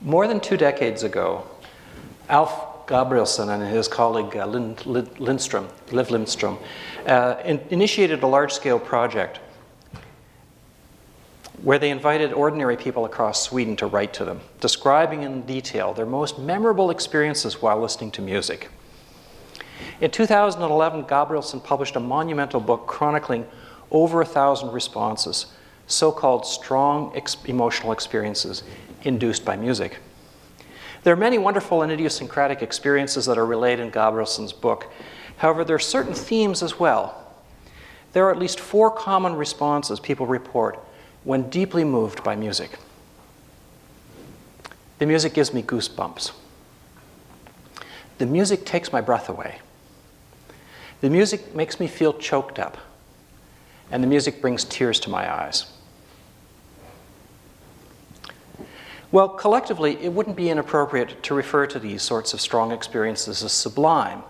More than 2 decades ago, Alf Gabrielsen and his colleague Liv Lindström, initiated a large-scale project where they invited ordinary people across Sweden to write to them, describing in detail their most memorable experiences while listening to music. In 2011, Gabrielsen published a monumental book chronicling over 1,000 responses, so-called strong emotional experiences induced by music. There are many wonderful and idiosyncratic experiences that are relayed in Gabrielsen's book. However, there are certain themes as well. There are at least 4 common responses people report when deeply moved by music. The music gives me goosebumps. The music takes my breath away. The music makes me feel choked up. And the music brings tears to my eyes. Well, collectively, it wouldn't be inappropriate to refer to these sorts of strong experiences as sublime.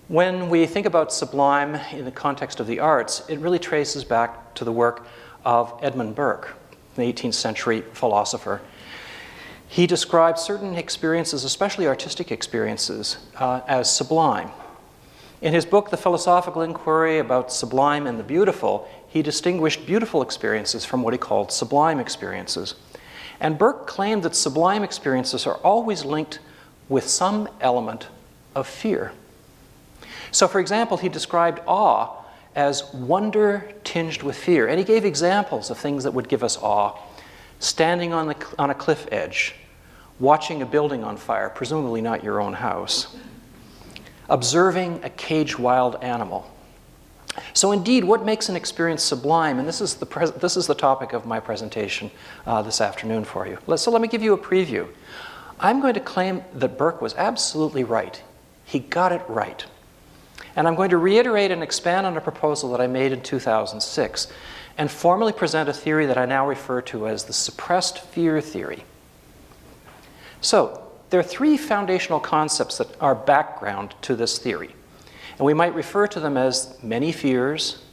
When we think about sublime in the context of the arts, it really traces back to the work of Edmund Burke, the 18th century philosopher. He described certain experiences, especially artistic experiences, as sublime. In his book, The Philosophical Inquiry about Sublime and the Beautiful, he distinguished beautiful experiences from what he called sublime experiences. And Burke claimed that sublime experiences are always linked with some element of fear. So, for example, he described awe as wonder tinged with fear. And he gave examples of things that would give us awe. Standing on a cliff edge, watching a building on fire, presumably not your own house, observing a caged wild animal. So indeed, what makes an experience sublime, and this is the topic of my presentation this afternoon for you. So let me give you a preview. I'm going to claim that Burke was absolutely right. He got it right. And I'm going to reiterate and expand on a proposal that I made in 2006 and formally present a theory that I now refer to as the suppressed fear theory. So there are 3 foundational concepts that are background to this theory. And we might refer to them as many fears,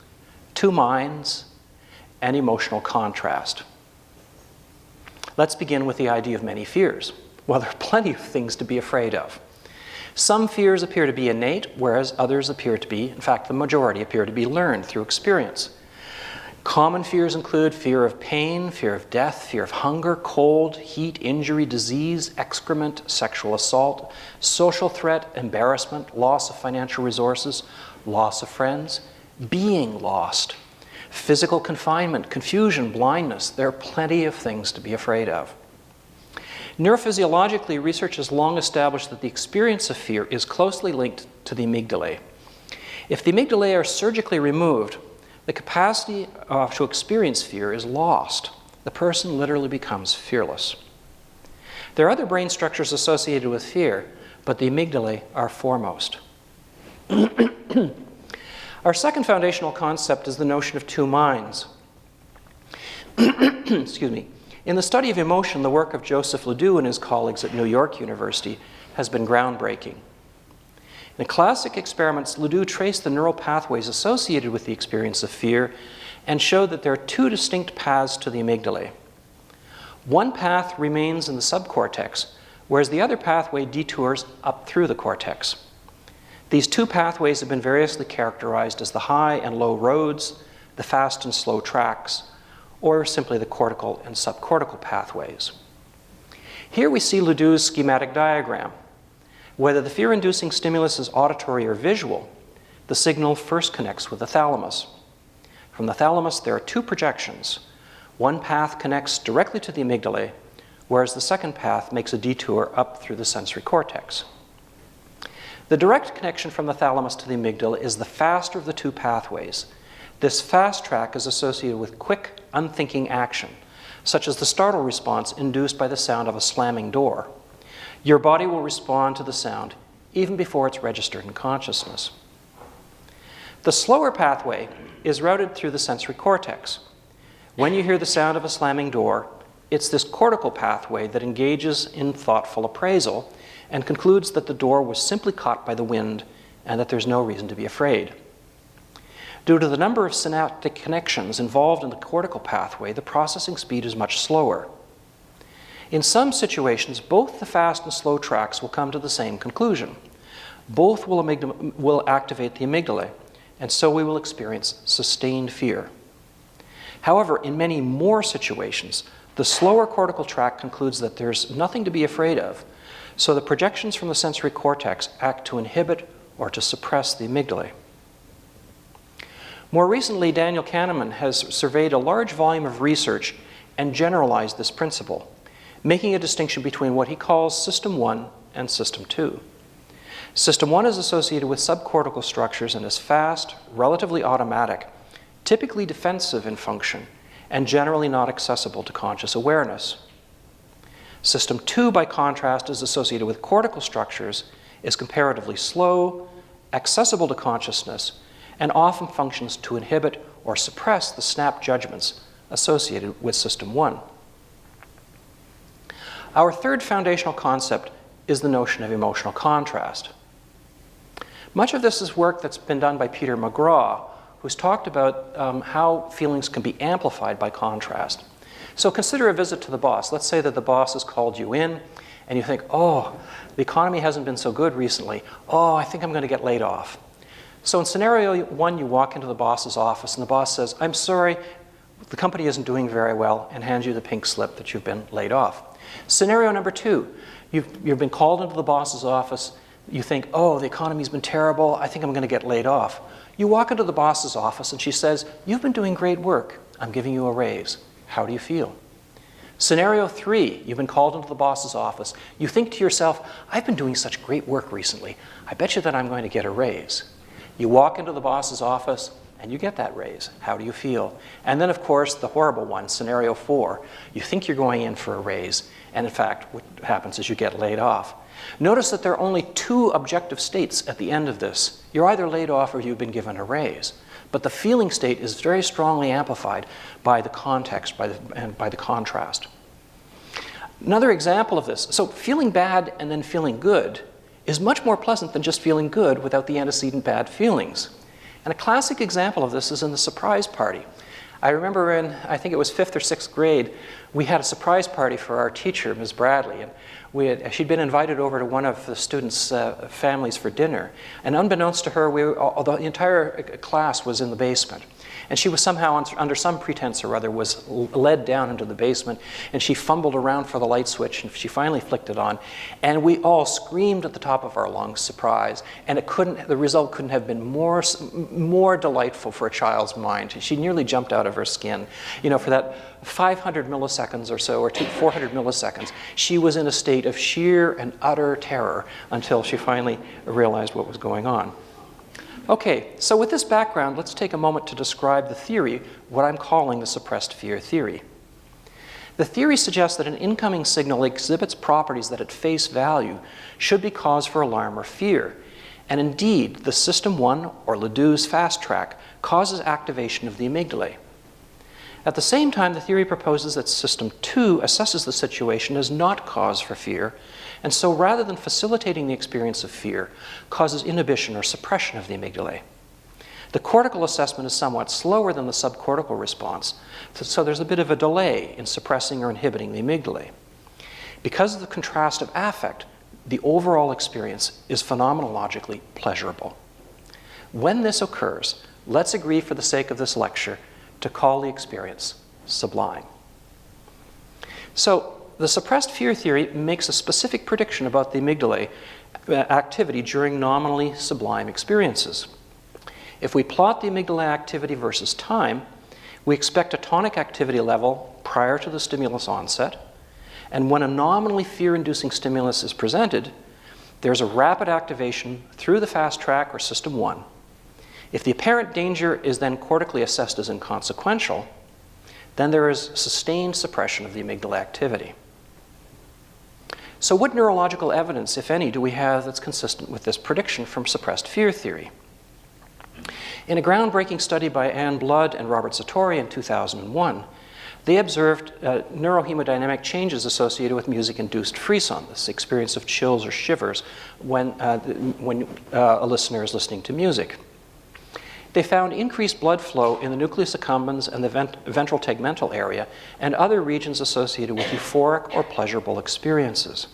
2 minds, and emotional contrast. Let's begin with the idea of many fears. Well, there are plenty of things to be afraid of. Some fears appear to be innate, whereas others appear to be, in fact, the majority appear to be learned through experience. Common fears include fear of pain, fear of death, fear of hunger, cold, heat, injury, disease, excrement, sexual assault, social threat, embarrassment, loss of financial resources, loss of friends, being lost, physical confinement, confusion, blindness. There are plenty of things to be afraid of. Neurophysiologically, research has long established that the experience of fear is closely linked to the amygdala. If the amygdala are surgically removed, the capacity to experience fear is lost. The person literally becomes fearless. There are other brain structures associated with fear, but the amygdala are foremost. Our second foundational concept is the notion of 2 minds. Excuse me. In the study of emotion, the work of Joseph Ledoux and his colleagues at New York University has been groundbreaking. In classic experiments, Ledoux traced the neural pathways associated with the experience of fear and showed that there are 2 distinct paths to the amygdala. One path remains in the subcortex, whereas the other pathway detours up through the cortex. These 2 pathways have been variously characterized as the high and low roads, the fast and slow tracks, or simply the cortical and subcortical pathways. Here we see Ledoux's schematic diagram. Whether the fear-inducing stimulus is auditory or visual, the signal first connects with the thalamus. From the thalamus, there are 2 projections. One path connects directly to the amygdala, whereas the second path makes a detour up through the sensory cortex. The direct connection from the thalamus to the amygdala is the faster of the 2 pathways. This fast track is associated with quick, unthinking action, such as the startle response induced by the sound of a slamming door. Your body will respond to the sound even before it's registered in consciousness. The slower pathway is routed through the sensory cortex. When you hear the sound of a slamming door, it's this cortical pathway that engages in thoughtful appraisal and concludes that the door was simply caught by the wind and that there's no reason to be afraid. Due to the number of synaptic connections involved in the cortical pathway, the processing speed is much slower. In some situations, both the fast and slow tracks will come to the same conclusion. Both will activate the amygdala, and so we will experience sustained fear. However, in many more situations, the slower cortical tract concludes that there's nothing to be afraid of, so the projections from the sensory cortex act to inhibit or to suppress the amygdala. More recently, Daniel Kahneman has surveyed a large volume of research and generalized this principle, making a distinction between what he calls System 1 and System 2. System 1 is associated with subcortical structures and is fast, relatively automatic, typically defensive in function, and generally not accessible to conscious awareness. System 2, by contrast, is associated with cortical structures, is comparatively slow, accessible to consciousness, and often functions to inhibit or suppress the snap judgments associated with System 1. Our third foundational concept is the notion of emotional contrast. Much of this is work that's been done by Peter McGraw, who's talked about how feelings can be amplified by contrast. So consider a visit to the boss. Let's say that the boss has called you in, and you think, oh, the economy hasn't been so good recently. Oh, I think I'm going to get laid off. So in scenario 1, you walk into the boss's office, and the boss says, I'm sorry, the company isn't doing very well, and hands you the pink slip that you've been laid off. Scenario number 2, you've been called into the boss's office. You think, oh, the economy's been terrible. I think I'm going to get laid off. You walk into the boss's office, and she says, you've been doing great work. I'm giving you a raise. How do you feel? Scenario 3, you've been called into the boss's office. You think to yourself, I've been doing such great work recently. I bet you that I'm going to get a raise. You walk into the boss's office, and you get that raise. How do you feel? And then, of course, the horrible one, scenario 4. You think you're going in for a raise, and in fact, what happens is you get laid off. Notice that there are only 2 objective states at the end of this. You're either laid off or you've been given a raise. But the feeling state is very strongly amplified by the context, and by the contrast. Another example of this, so feeling bad and then feeling good is much more pleasant than just feeling good without the antecedent bad feelings. And a classic example of this is in the surprise party. I remember in, I think it was 5th or 6th grade, we had a surprise party for our teacher, Ms. Bradley, and she'd been invited over to one of the students' families for dinner. And unbeknownst to her, the entire class was in the basement. And she was somehow, under some pretense or other, was led down into the basement, and she fumbled around for the light switch, and she finally flicked it on. And we all screamed at the top of our lungs, surprise, and the result couldn't have been more delightful for a child's mind. She nearly jumped out of her skin. You know, for that 500 milliseconds or so, or 400 milliseconds, she was in a state of sheer and utter terror until she finally realized what was going on. Okay, so with this background, let's take a moment to describe the theory, what I'm calling the suppressed fear theory. The theory suggests that an incoming signal exhibits properties that at face value should be cause for alarm or fear. And indeed, the System 1, or Ledoux's fast track, causes activation of the amygdala. At the same time, the theory proposes that System 2 assesses the situation as not cause for fear, and so rather than facilitating the experience of fear, causes inhibition or suppression of the amygdala. The cortical assessment is somewhat slower than the subcortical response, so there's a bit of a delay in suppressing or inhibiting the amygdala. Because of the contrast of affect, the overall experience is phenomenologically pleasurable. When this occurs, let's agree for the sake of this lecture to call the experience sublime. So, the suppressed fear theory makes a specific prediction about the amygdala activity during nominally sublime experiences. If we plot the amygdala activity versus time, we expect a tonic activity level prior to the stimulus onset, and when a nominally fear-inducing stimulus is presented, there's a rapid activation through the fast track or System 1. If the apparent danger is then cortically assessed as inconsequential, then there is sustained suppression of the amygdala activity. So what neurological evidence, if any, do we have that's consistent with this prediction from suppressed fear theory? In a groundbreaking study by Ann Blood and Robert Satori in 2001, they observed neurohemodynamic changes associated with music-induced frisson, this experience of chills or shivers when a listener is listening to music. They found increased blood flow in the nucleus accumbens and the ventral tegmental area and other regions associated with euphoric or pleasurable experiences.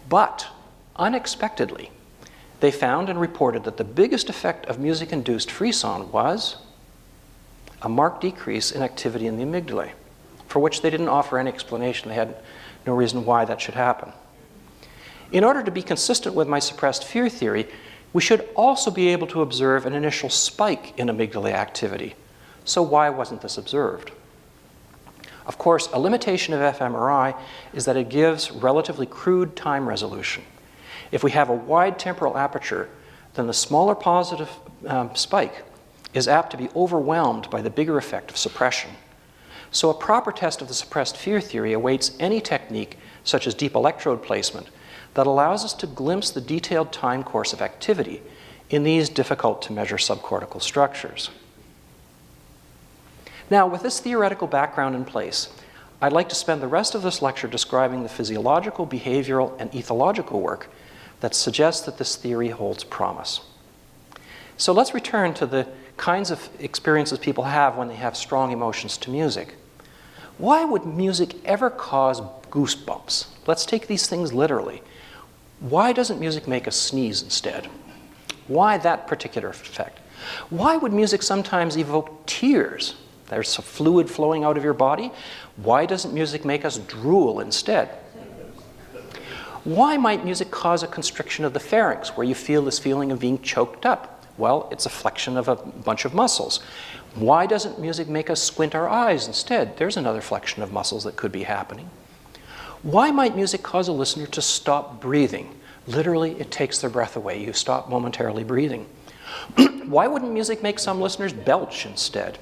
But, unexpectedly, they found and reported that the biggest effect of music-induced frisson was a marked decrease in activity in the amygdalae, for which they didn't offer any explanation. They had no reason why that should happen. In order to be consistent with my suppressed fear theory, we should also be able to observe an initial spike in amygdala activity. So why wasn't this observed? Of course, a limitation of fMRI is that it gives relatively crude time resolution. If we have a wide temporal aperture, then the smaller positive spike is apt to be overwhelmed by the bigger effect of suppression. So a proper test of the suppressed fear theory awaits any technique, such as deep electrode placement, that allows us to glimpse the detailed time course of activity in these difficult-to-measure subcortical structures. Now, with this theoretical background in place, I'd like to spend the rest of this lecture describing the physiological, behavioral, and ethological work that suggests that this theory holds promise. So let's return to the kinds of experiences people have when they have strong emotions to music. Why would music ever cause goosebumps? Let's take these things literally. Why doesn't music make us sneeze instead? Why that particular effect? Why would music sometimes evoke tears? There's some fluid flowing out of your body. Why doesn't music make us drool instead? Why might music cause a constriction of the pharynx, where you feel this feeling of being choked up? Well, it's a flexion of a bunch of muscles. Why doesn't music make us squint our eyes instead? There's another flexion of muscles that could be happening. Why might music cause a listener to stop breathing? Literally, it takes their breath away. You stop momentarily breathing. Why wouldn't music make some listeners belch instead?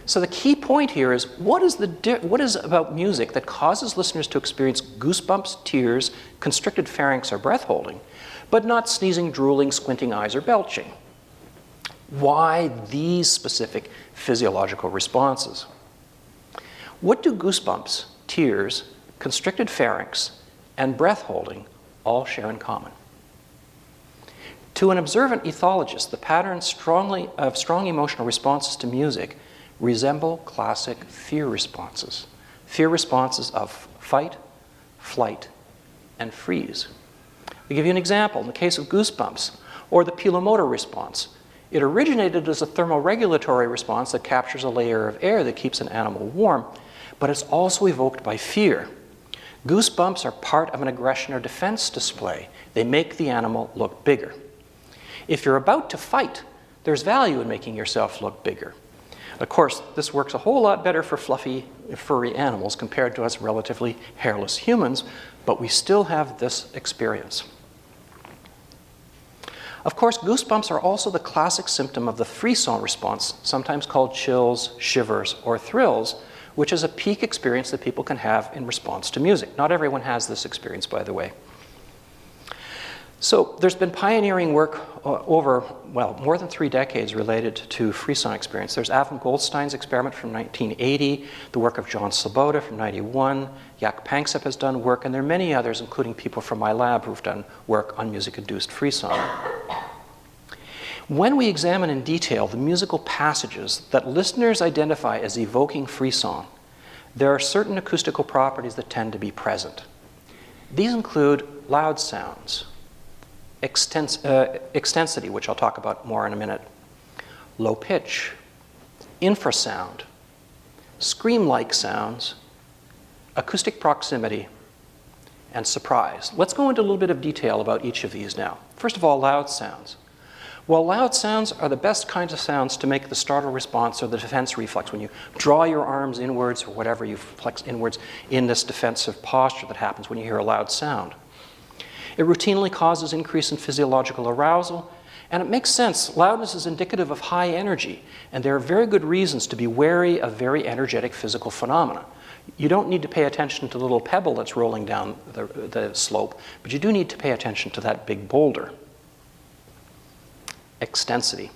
So the key point here is, what is about music that causes listeners to experience goosebumps, tears, constricted pharynx, or breath holding, but not sneezing, drooling, squinting eyes, or belching? Why these specific physiological responses? What do goosebumps, tears, constricted pharynx, and breath holding all share in common? To an observant ethologist, the patterns of strong emotional responses to music resemble classic fear responses of fight, flight, and freeze. I'll give you an example. In the case of goosebumps, or the pilomotor response, it originated as a thermoregulatory response that captures a layer of air that keeps an animal warm, but it's also evoked by fear. Goosebumps are part of an aggression or defense display. They make the animal look bigger. If you're about to fight, there's value in making yourself look bigger. Of course, this works a whole lot better for fluffy, furry animals compared to us relatively hairless humans, but we still have this experience. Of course, goosebumps are also the classic symptom of the frisson response, sometimes called chills, shivers, or thrills, which is a peak experience that people can have in response to music. Not everyone has this experience, by the way. So there's been pioneering work over, well, more than 3 decades related to frisson experience. There's Avram Goldstein's experiment from 1980, the work of John Sloboda from 91, Jaak Panksepp has done work, and there are many others, including people from my lab who've done work on music-induced frisson. When we examine in detail the musical passages that listeners identify as evoking frisson, there are certain acoustical properties that tend to be present. These include loud sounds, extensity, which I'll talk about more in a minute, low pitch, infrasound, scream-like sounds, acoustic proximity, and surprise. Let's go into a little bit of detail about each of these now. First of all, loud sounds. Well, loud sounds are the best kinds of sounds to make the startle response or the defense reflex. When you draw your arms inwards or whatever, you flex inwards in this defensive posture that happens when you hear a loud sound. It routinely causes increase in physiological arousal, and it makes sense. Loudness is indicative of high energy, and there are very good reasons to be wary of very energetic physical phenomena. You don't need to pay attention to the little pebble that's rolling down the slope, but you do need to pay attention to that big boulder. Extensity.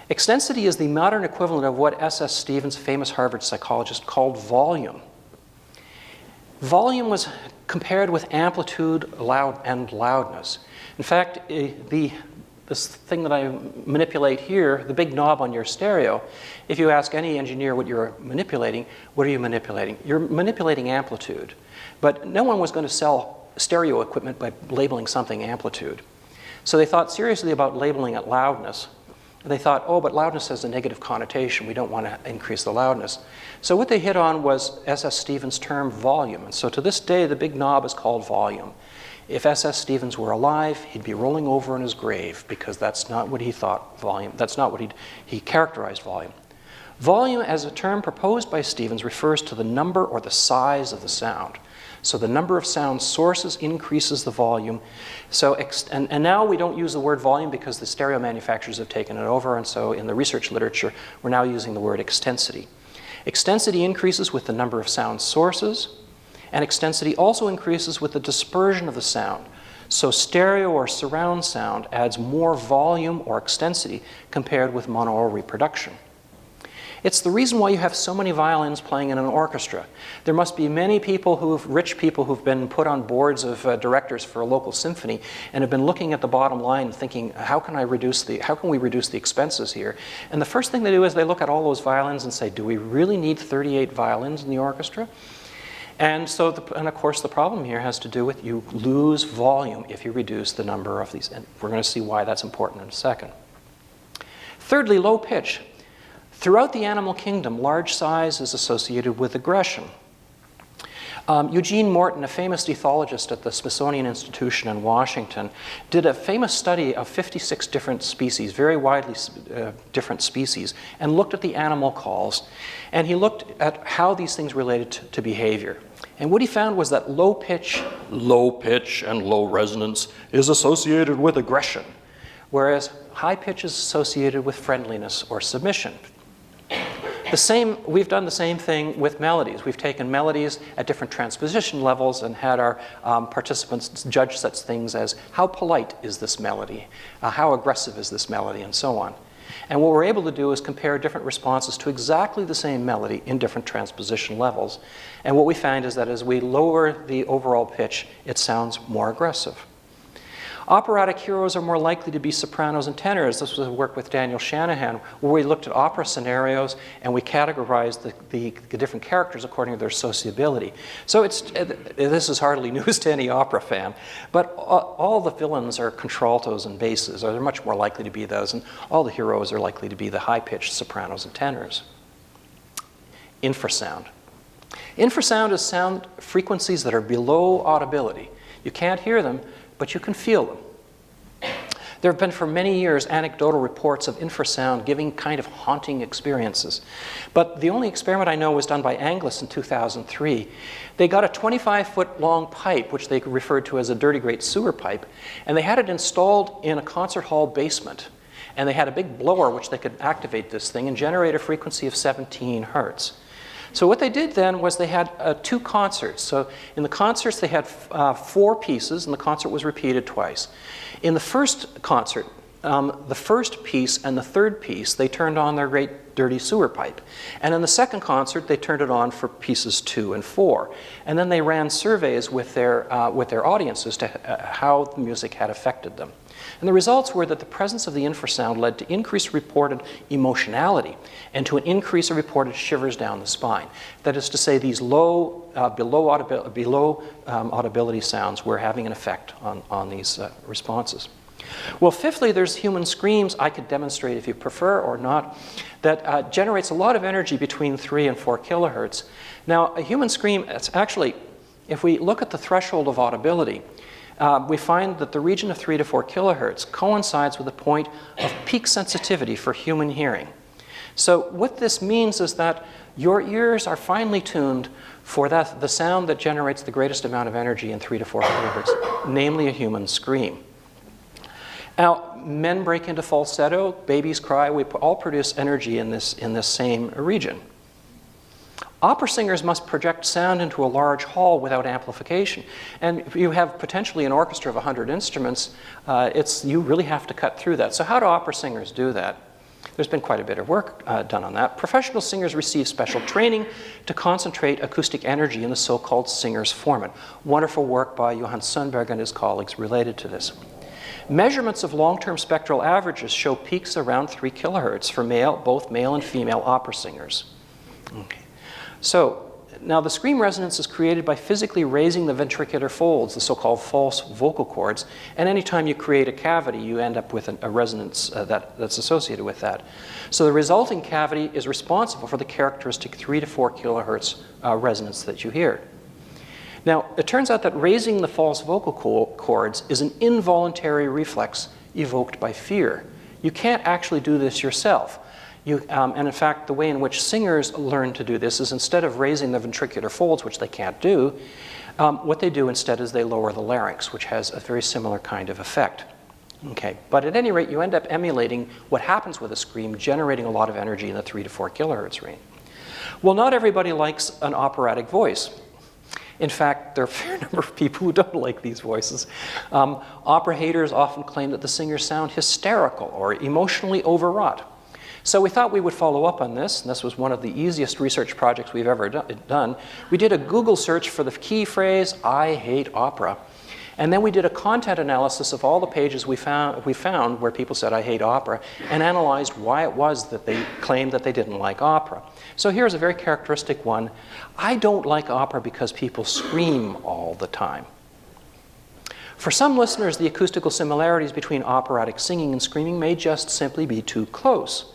Extensity is the modern equivalent of what S.S. Stevens, famous Harvard psychologist, called volume. Volume was compared with amplitude, and loudness. In fact, the this thing that I manipulate here, the big knob on your stereo, if you ask any engineer what you're manipulating, what are you manipulating? You're manipulating amplitude. But no one was going to sell stereo equipment by labeling something amplitude. So they thought seriously about labeling it loudness. They thought, oh, but loudness has a negative connotation. We don't want to increase the loudness. So what they hit on was S.S. Stevens' term volume. And so to this day, the big knob is called volume. If S.S. Stevens were alive, he'd be rolling over in his grave because that's not what he thought volume, that's not what he characterized volume. Volume as a term proposed by Stevens refers to the number or the size of the sound. So the number of sound sources increases the volume. So, and now we don't use the word volume because the stereo manufacturers have taken it over, and so in the research literature, we're now using the word extensity. Extensity increases with the number of sound sources, and extensity also increases with the dispersion of the sound. So stereo or surround sound adds more volume or extensity compared with monaural reproduction. It's the reason why you have so many violins playing in an orchestra. There must be many people rich people who've been put on boards of directors for a local symphony and have been looking at the bottom line thinking, how can we reduce the expenses here? And the first thing they do is they look at all those violins and say, do we really need 38 violins in the orchestra? And so, and of course, the problem here has to do with you lose volume if you reduce the number of these. And we're going to see why that's important in a second. Thirdly, low pitch. Throughout the animal kingdom, large size is associated with aggression. Eugene Morton, a famous ethologist at the Smithsonian Institution in Washington, did a famous study of 56 different species, very widely different species, and looked at the animal calls. And he looked at how these things related to behavior. And what he found was that low pitch and low resonance is associated with aggression, whereas high pitch is associated with friendliness or submission. We've done the same thing with melodies. We've taken melodies at different transposition levels and had our participants judge such things as how polite is this melody, how aggressive is this melody, and so on. And what we're able to do is compare different responses to exactly the same melody in different transposition levels. And what we find is that as we lower the overall pitch, it sounds more aggressive. Operatic heroes are more likely to be sopranos and tenors. This was a work with Daniel Shanahan, where we looked at opera scenarios and we categorized the different characters according to their sociability. So this is hardly news to any opera fan, but all the villains are contraltos and basses, or they're much more likely to be those, and all the heroes are likely to be the high-pitched sopranos and tenors. Infrasound. Infrasound is sound frequencies that are below audibility. You can't hear them, but you can feel them. There have been for many years anecdotal reports of infrasound giving kind of haunting experiences. But the only experiment I know was done by Anglis in 2003. They got a 25-foot long pipe, which they referred to as a dirty great sewer pipe, and they had it installed in a concert hall basement. And they had a big blower which they could activate this thing and generate a frequency of 17 hertz. So what they did then was they had 2 concerts. So in the concerts they had 4 pieces, and the concert was repeated twice. In the first concert, the first piece and the third piece, they turned on their great dirty sewer pipe. And in the second concert, they turned it on for pieces 2 and 4. And then they ran surveys with their audiences to how the music had affected them. And the results were that the presence of the infrasound led to increased reported emotionality and to an increase of reported shivers down the spine. That is to say, these below audibility sounds were having an effect on these responses. Well, fifthly, there's human screams. I could demonstrate if you prefer or not. That generates a lot of energy between 3 and 4 kilohertz. Now, a human scream, it's actually, if we look at the threshold of audibility, we find that the region of 3 to 4 kilohertz coincides with a point of peak sensitivity for human hearing. So what this means is that your ears are finely tuned for the sound that generates the greatest amount of energy in 3 to 4 kilohertz, namely a human scream. Now, men break into falsetto, babies cry, we all produce energy in this same region. Opera singers must project sound into a large hall without amplification. And if you have potentially an orchestra of 100 instruments, you really have to cut through that. So how do opera singers do that? There's been quite a bit of work done on that. Professional singers receive special training to concentrate acoustic energy in the so-called singer's formen. Wonderful work by Johann Sundberg and his colleagues related to this. Measurements of long-term spectral averages show peaks around 3 kilohertz for both male and female opera singers. Okay. So now the scream resonance is created by physically raising the ventricular folds, the so-called false vocal cords, and anytime you create a cavity, you end up with a resonance that's associated with that. So the resulting cavity is responsible for the characteristic 3 to 4 kilohertz resonance that you hear. Now, it turns out that raising the false vocal cords is an involuntary reflex evoked by fear. You can't actually do this yourself. And in fact, the way in which singers learn to do this is instead of raising the ventricular folds, which they can't do, what they do instead is they lower the larynx, which has a very similar kind of effect. Okay. But at any rate, you end up emulating what happens with a scream, generating a lot of energy in the 3 to 4 kilohertz range. Well, not everybody likes an operatic voice. In fact, there are a fair number of people who don't like these voices. Opera haters often claim that the singers sound hysterical or emotionally overwrought. So we thought we would follow up on this, and this was one of the easiest research projects we've ever done. We did a Google search for the key phrase, "I hate opera." And then we did a content analysis of all the pages we found where people said, "I hate opera," and analyzed why it was that they claimed that they didn't like opera. So here's a very characteristic one. "I don't like opera because people scream all the time." For some listeners, the acoustical similarities between operatic singing and screaming may just simply be too close.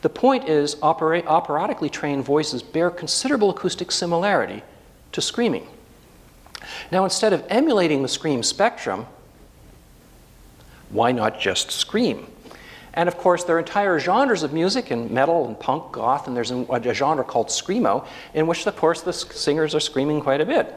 The point is, operatically trained voices bear considerable acoustic similarity to screaming. Now, instead of emulating the scream spectrum, why not just scream? And of course, there are entire genres of music in metal and punk, goth, and there's a genre called screamo, in which, of course, the singers are screaming quite a bit.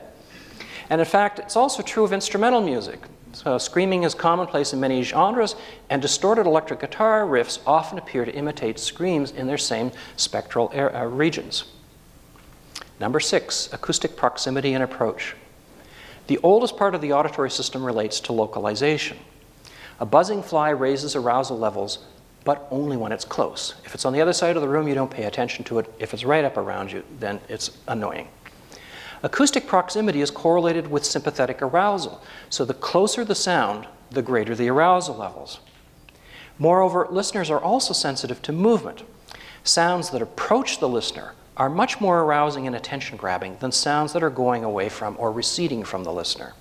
And in fact, it's also true of instrumental music. So screaming is commonplace in many genres, and distorted electric guitar riffs often appear to imitate screams in their same spectral regions. Number 6, acoustic proximity and approach. The oldest part of the auditory system relates to localization. A buzzing fly raises arousal levels, but only when it's close. If it's on the other side of the room, you don't pay attention to it. If it's right up around you, then it's annoying. Acoustic proximity is correlated with sympathetic arousal. So the closer the sound, the greater the arousal levels. Moreover, listeners are also sensitive to movement. Sounds that approach the listener are much more arousing and attention-grabbing than sounds that are going away from or receding from the listener.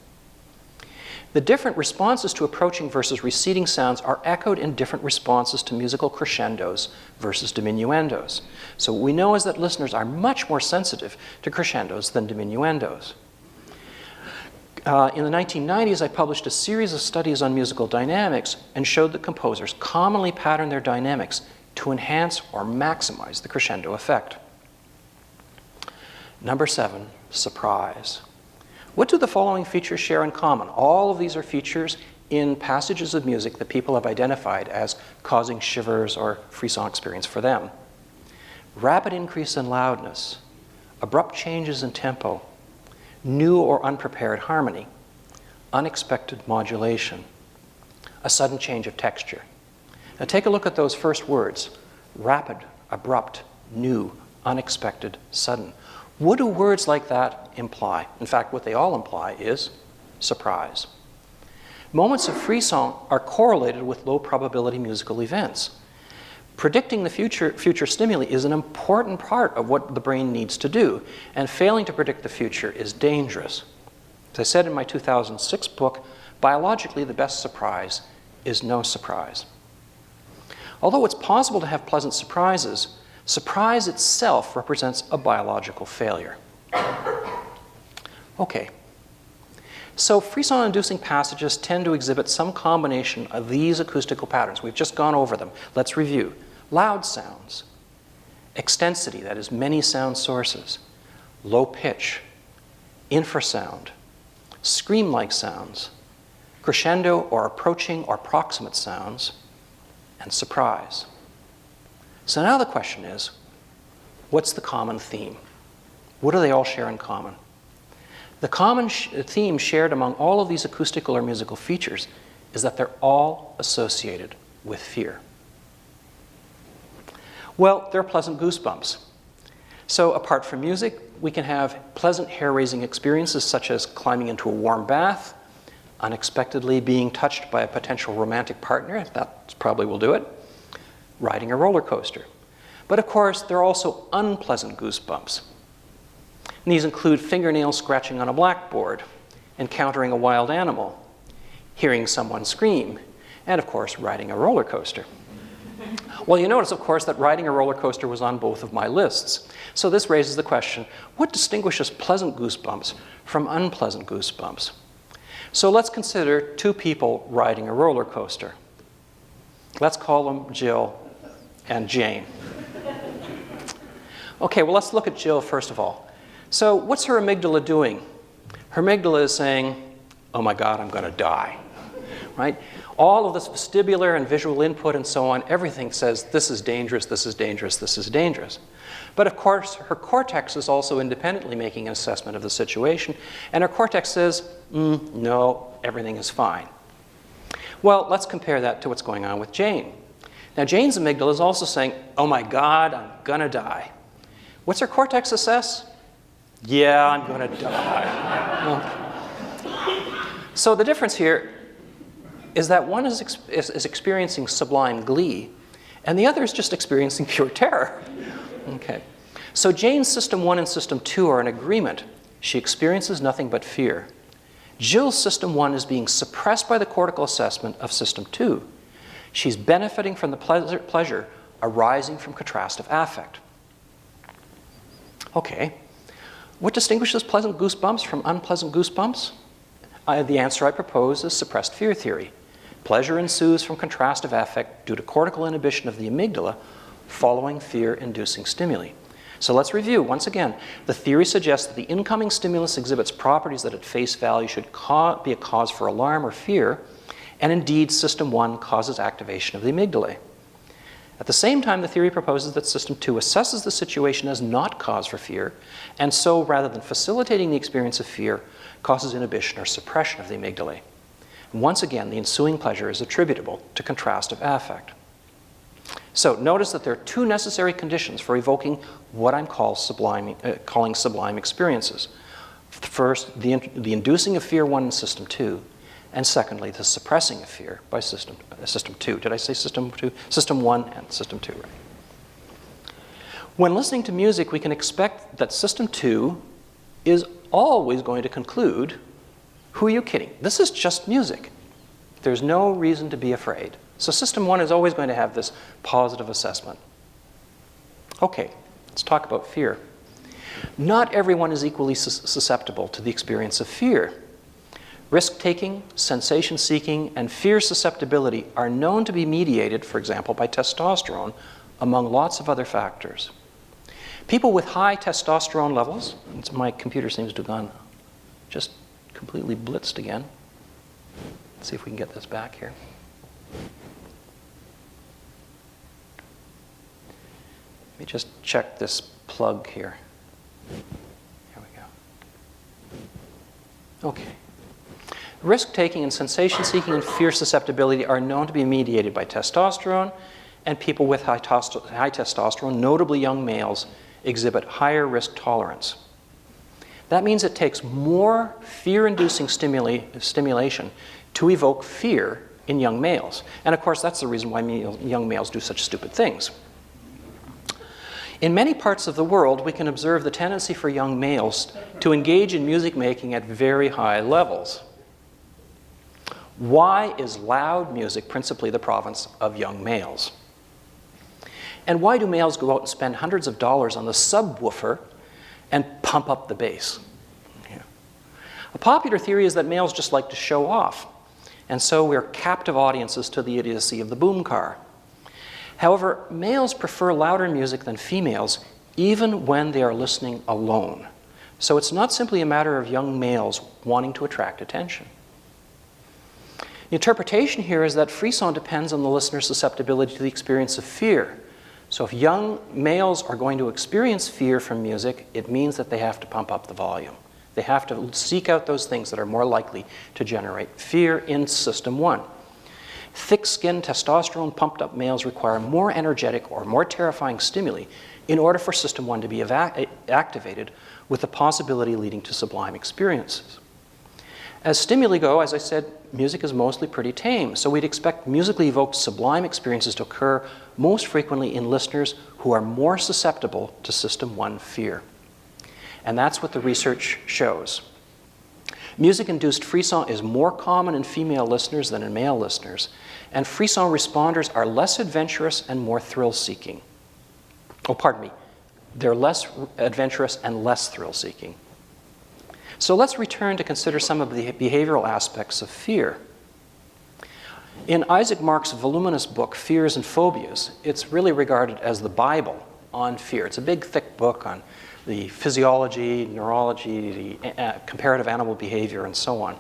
The different responses to approaching versus receding sounds are echoed in different responses to musical crescendos versus diminuendos. So what we know is that listeners are much more sensitive to crescendos than diminuendos. In the 1990s, I published a series of studies on musical dynamics and showed that composers commonly pattern their dynamics to enhance or maximize the crescendo effect. Number 7, surprise. What do the following features share in common? All of these are features in passages of music that people have identified as causing shivers or frisson experience for them. Rapid increase in loudness, abrupt changes in tempo, new or unprepared harmony, unexpected modulation, a sudden change of texture. Now take a look at those first words: rapid, abrupt, new, unexpected, sudden. What do words like that imply? In fact, what they all imply is surprise. Moments of frisson are correlated with low probability musical events. Predicting the future stimuli is an important part of what the brain needs to do, and failing to predict the future is dangerous. As I said in my 2006 book, biologically the best surprise is no surprise. Although it's possible to have pleasant surprises, surprise itself represents a biological failure. Okay. So frisson-inducing passages tend to exhibit some combination of these acoustical patterns. We've just gone over them. Let's review. Loud sounds, extensity, that is many sound sources, low pitch, infrasound, scream-like sounds, crescendo or approaching or proximate sounds, and surprise. So now the question is, what's the common theme? What do they all share in common? The common theme shared among all of these acoustical or musical features is that they're all associated with fear. Well, they're pleasant goosebumps. So apart from music, we can have pleasant hair-raising experiences such as climbing into a warm bath, unexpectedly being touched by a potential romantic partner, that probably will do it, riding a roller coaster. But of course, there are also unpleasant goosebumps. And these include fingernails scratching on a blackboard, encountering a wild animal, hearing someone scream, and of course, riding a roller coaster. Well, you notice, of course, that riding a roller coaster was on both of my lists. So this raises the question, what distinguishes pleasant goosebumps from unpleasant goosebumps? So let's consider two people riding a roller coaster. Let's call them Jill and Jane. Okay, well, let's look at Jill first of all. So what's her amygdala doing? Her amygdala is saying, oh my God, I'm going to die, right? All of this vestibular and visual input and so on, everything says this is dangerous, this is dangerous, this is dangerous. But of course, her cortex is also independently making an assessment of the situation, and her cortex says, no, everything is fine. Well, let's compare that to what's going on with Jane. Now, Jane's amygdala is also saying, oh my God, I'm gonna die. What's her cortex assess? Yeah, I'm gonna die. Well, so the difference here is that one is experiencing sublime glee, and the other is just experiencing pure terror. Okay. So Jane's System 1 and System 2 are in agreement. She experiences nothing but fear. Jill's System 1 is being suppressed by the cortical assessment of System 2. She's benefiting from the pleasure arising from contrastive affect. Okay. What distinguishes pleasant goosebumps from unpleasant goosebumps? The answer I propose is suppressed fear theory. Pleasure ensues from contrastive affect due to cortical inhibition of the amygdala following fear-inducing stimuli. So let's review once again. The theory suggests that the incoming stimulus exhibits properties that at face value should be a cause for alarm or fear, and indeed System 1 causes activation of the amygdala. At the same time, the theory proposes that System 2 assesses the situation as not cause for fear, and so rather than facilitating the experience of fear, causes inhibition or suppression of the amygdala. Once again, the ensuing pleasure is attributable to contrastive affect. So notice that there are two necessary conditions for evoking what I'm calling sublime experiences. First, the inducing of fear 1 in System 2, and secondly, the suppressing of fear by System 2. Did I say System 2? System 1 and System 2, right? When listening to music, we can expect that System 2 is always going to conclude, who are you kidding? This is just music. There's no reason to be afraid. So System 1 is always going to have this positive assessment. Okay, let's talk about fear. Not everyone is equally susceptible to the experience of fear. Risk-taking, sensation-seeking, and fear susceptibility are known to be mediated, for example, by testosterone, among lots of other factors. People with high testosterone levels, my computer seems to have gone just completely blitzed again. Let's see if we can get this back here. Let me just check this plug here. Here we go. Okay. Risk-taking and sensation-seeking and fear susceptibility are known to be mediated by testosterone, and people with high testosterone, notably young males, exhibit higher risk tolerance. That means it takes more fear-inducing stimulation to evoke fear in young males. And of course, that's the reason why young males do such stupid things. In many parts of the world, we can observe the tendency for young males to engage in music making at very high levels. Why is loud music principally the province of young males? And why do males go out and spend hundreds of dollars on the subwoofer and pump up the bass? Yeah. A popular theory is that males just like to show off, and so we're captive audiences to the idiocy of the boom car. However, males prefer louder music than females, even when they are listening alone. So it's not simply a matter of young males wanting to attract attention. The interpretation here is that frisson depends on the listener's susceptibility to the experience of fear. So if young males are going to experience fear from music, it means that they have to pump up the volume. They have to seek out those things that are more likely to generate fear in System 1. Thick-skinned, testosterone-pumped-up males require more energetic or more terrifying stimuli in order for System 1 to be activated, with the possibility leading to sublime experiences. As stimuli go, as I said, music is mostly pretty tame, so we'd expect musically evoked sublime experiences to occur most frequently in listeners who are more susceptible to System 1 fear. And that's what the research shows. Music-induced frisson is more common in female listeners than in male listeners, and frisson responders are less adventurous and more thrill-seeking. Oh, pardon me. They're less adventurous and less thrill-seeking. So let's return to consider some of the behavioral aspects of fear. In Isaac Mark's voluminous book, Fears and Phobias, it's really regarded as the Bible on fear. It's a big, thick book on the physiology, neurology, the comparative animal behavior, and so on.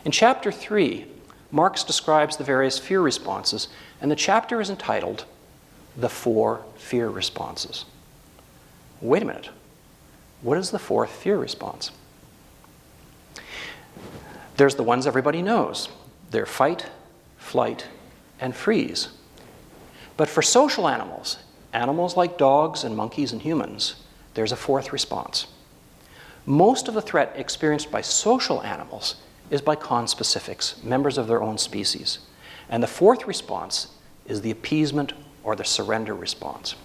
In chapter 3, Marx describes the various fear responses, and the chapter is entitled, The 4 Fear Responses. Wait a minute. What is the fourth fear response? There's the ones everybody knows. They're fight, flight, and freeze. But for social animals, animals like dogs and monkeys and humans, there's a fourth response. Most of the threat experienced by social animals is by conspecifics, members of their own species. And the fourth response is the appeasement or the surrender response.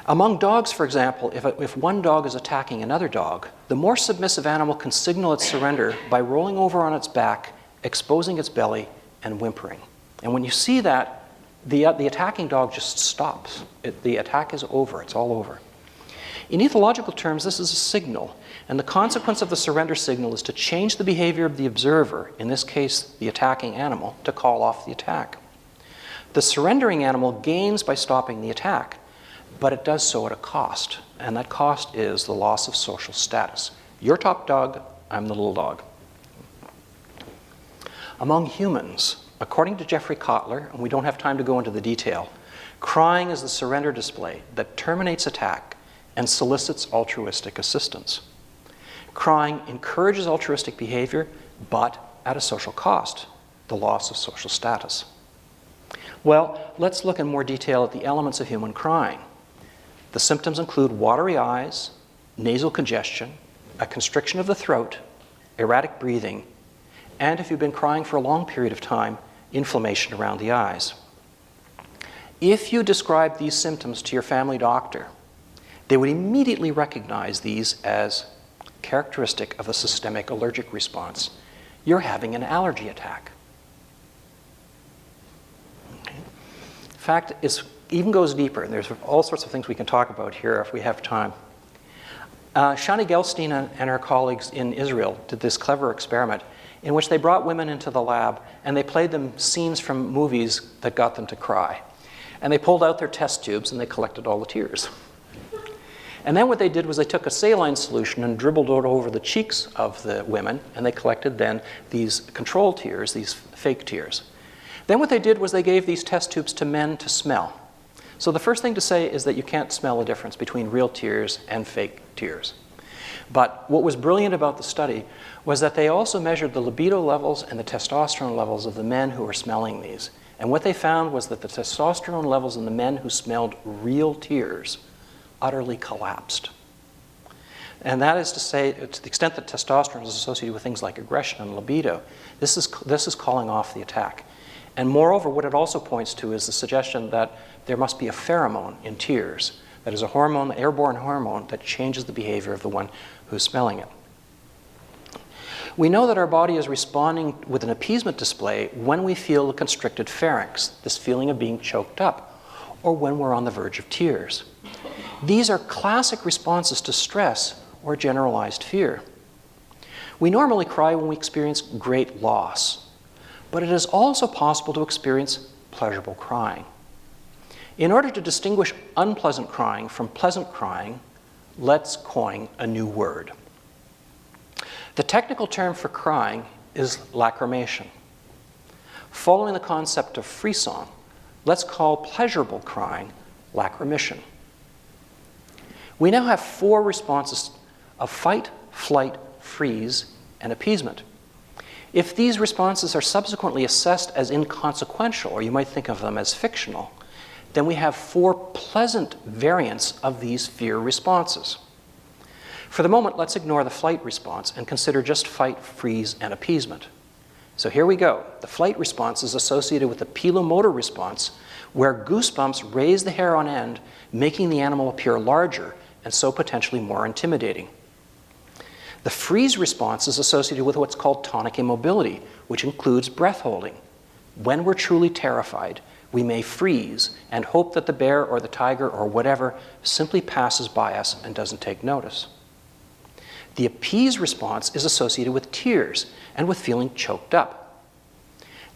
Among dogs, for example, if one dog is attacking another dog, the more submissive animal can signal its surrender by rolling over on its back, exposing its belly, and whimpering. And when you see that, the attacking dog just stops. The attack is over. It's all over. In ethological terms, this is a signal, and the consequence of the surrender signal is to change the behavior of the observer, in this case, the attacking animal, to call off the attack. The surrendering animal gains by stopping the attack, but it does so at a cost, and that cost is the loss of social status. You're top dog, I'm the little dog. Among humans, according to Jeffrey Kotler, and we don't have time to go into the detail, crying is the surrender display that terminates attack and solicits altruistic assistance. Crying encourages altruistic behavior, but at a social cost, the loss of social status. Well, let's look in more detail at the elements of human crying. The symptoms include watery eyes, nasal congestion, a constriction of the throat, erratic breathing, and if you've been crying for a long period of time, inflammation around the eyes. If you describe these symptoms to your family doctor, they would immediately recognize these as characteristic of a systemic allergic response. You're having an allergy attack. Okay. In fact, it even goes deeper, and there's all sorts of things we can talk about here if we have time. Shani Gelstein and her colleagues in Israel did this clever experiment in which they brought women into the lab and they played them scenes from movies that got them to cry. And they pulled out their test tubes and they collected all the tears. And then what they did was they took a saline solution and dribbled it over the cheeks of the women, and they collected then these control tears, these fake tears. Then what they did was they gave these test tubes to men to smell. So the first thing to say is that you can't smell the difference between real tears and fake tears. But what was brilliant about the study was that they also measured the libido levels and the testosterone levels of the men who were smelling these. And what they found was that the testosterone levels in the men who smelled real tears utterly collapsed. And that is to say, to the extent that testosterone is associated with things like aggression and libido, this is calling off the attack. And moreover, what it also points to is the suggestion that there must be a pheromone in tears. That is a hormone, an airborne hormone, that changes the behavior of the one who's smelling it. We know that our body is responding with an appeasement display when we feel a constricted pharynx, this feeling of being choked up, or when we're on the verge of tears. These are classic responses to stress or generalized fear. We normally cry when we experience great loss, but it is also possible to experience pleasurable crying. In order to distinguish unpleasant crying from pleasant crying, let's coin a new word. The technical term for crying is lacrimation. Following the concept of frisson, let's call pleasurable crying lacrimission. We now have 4 responses of fight, flight, freeze, and appeasement. If these responses are subsequently assessed as inconsequential, or you might think of them as fictional, then we have 4 pleasant variants of these fear responses. For the moment, let's ignore the flight response and consider just fight, freeze, and appeasement. So here we go. The flight response is associated with the pilomotor response, where goosebumps raise the hair on end, making the animal appear larger and so potentially more intimidating. The freeze response is associated with what's called tonic immobility, which includes breath holding. When we're truly terrified, we may freeze and hope that the bear or the tiger or whatever simply passes by us and doesn't take notice. The appease response is associated with tears and with feeling choked up.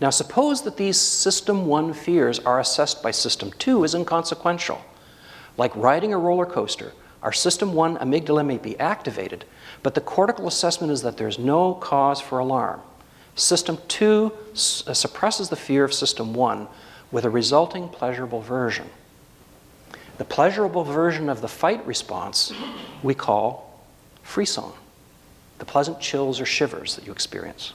Now suppose that these System 1 fears are assessed by System 2 as inconsequential. Like riding a roller coaster, our System 1 amygdala may be activated, but the cortical assessment is that there's no cause for alarm. System 2 suppresses the fear of System 1 with a resulting pleasurable version. The pleasurable version of the fight response we call frisson, the pleasant chills or shivers that you experience.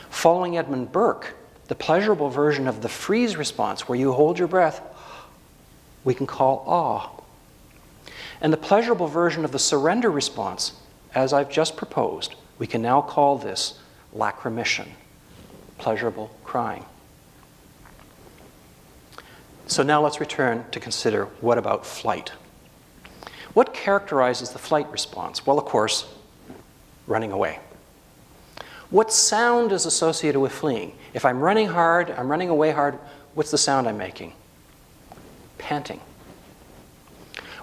Following Edmund Burke, the pleasurable version of the freeze response, where you hold your breath, we can call awe. And the pleasurable version of the surrender response, as I've just proposed, we can now call this lacrimation, pleasurable crying. So now let's return to consider, what about flight? What characterizes the flight response? Well, of course, running away. What sound is associated with fleeing? If I'm running hard, I'm running away hard, what's the sound I'm making? Panting.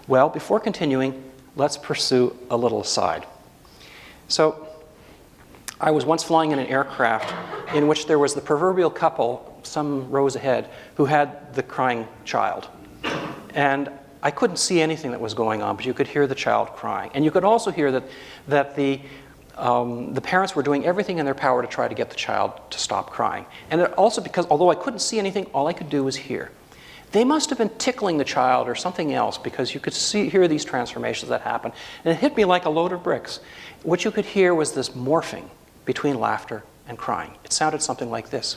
Well, before continuing, let's pursue a little aside. So, I was once flying in an aircraft in which there was the proverbial couple, some rows ahead, who had the crying child. And I couldn't see anything that was going on, but you could hear the child crying. And you could also hear that the parents were doing everything in their power to try to get the child to stop crying. And it also, because although I couldn't see anything, all I could do was hear. They must have been tickling the child or something else, because you could hear these transformations that happen. And it hit me like a load of bricks. What you could hear was this morphing between laughter and crying. It sounded something like this.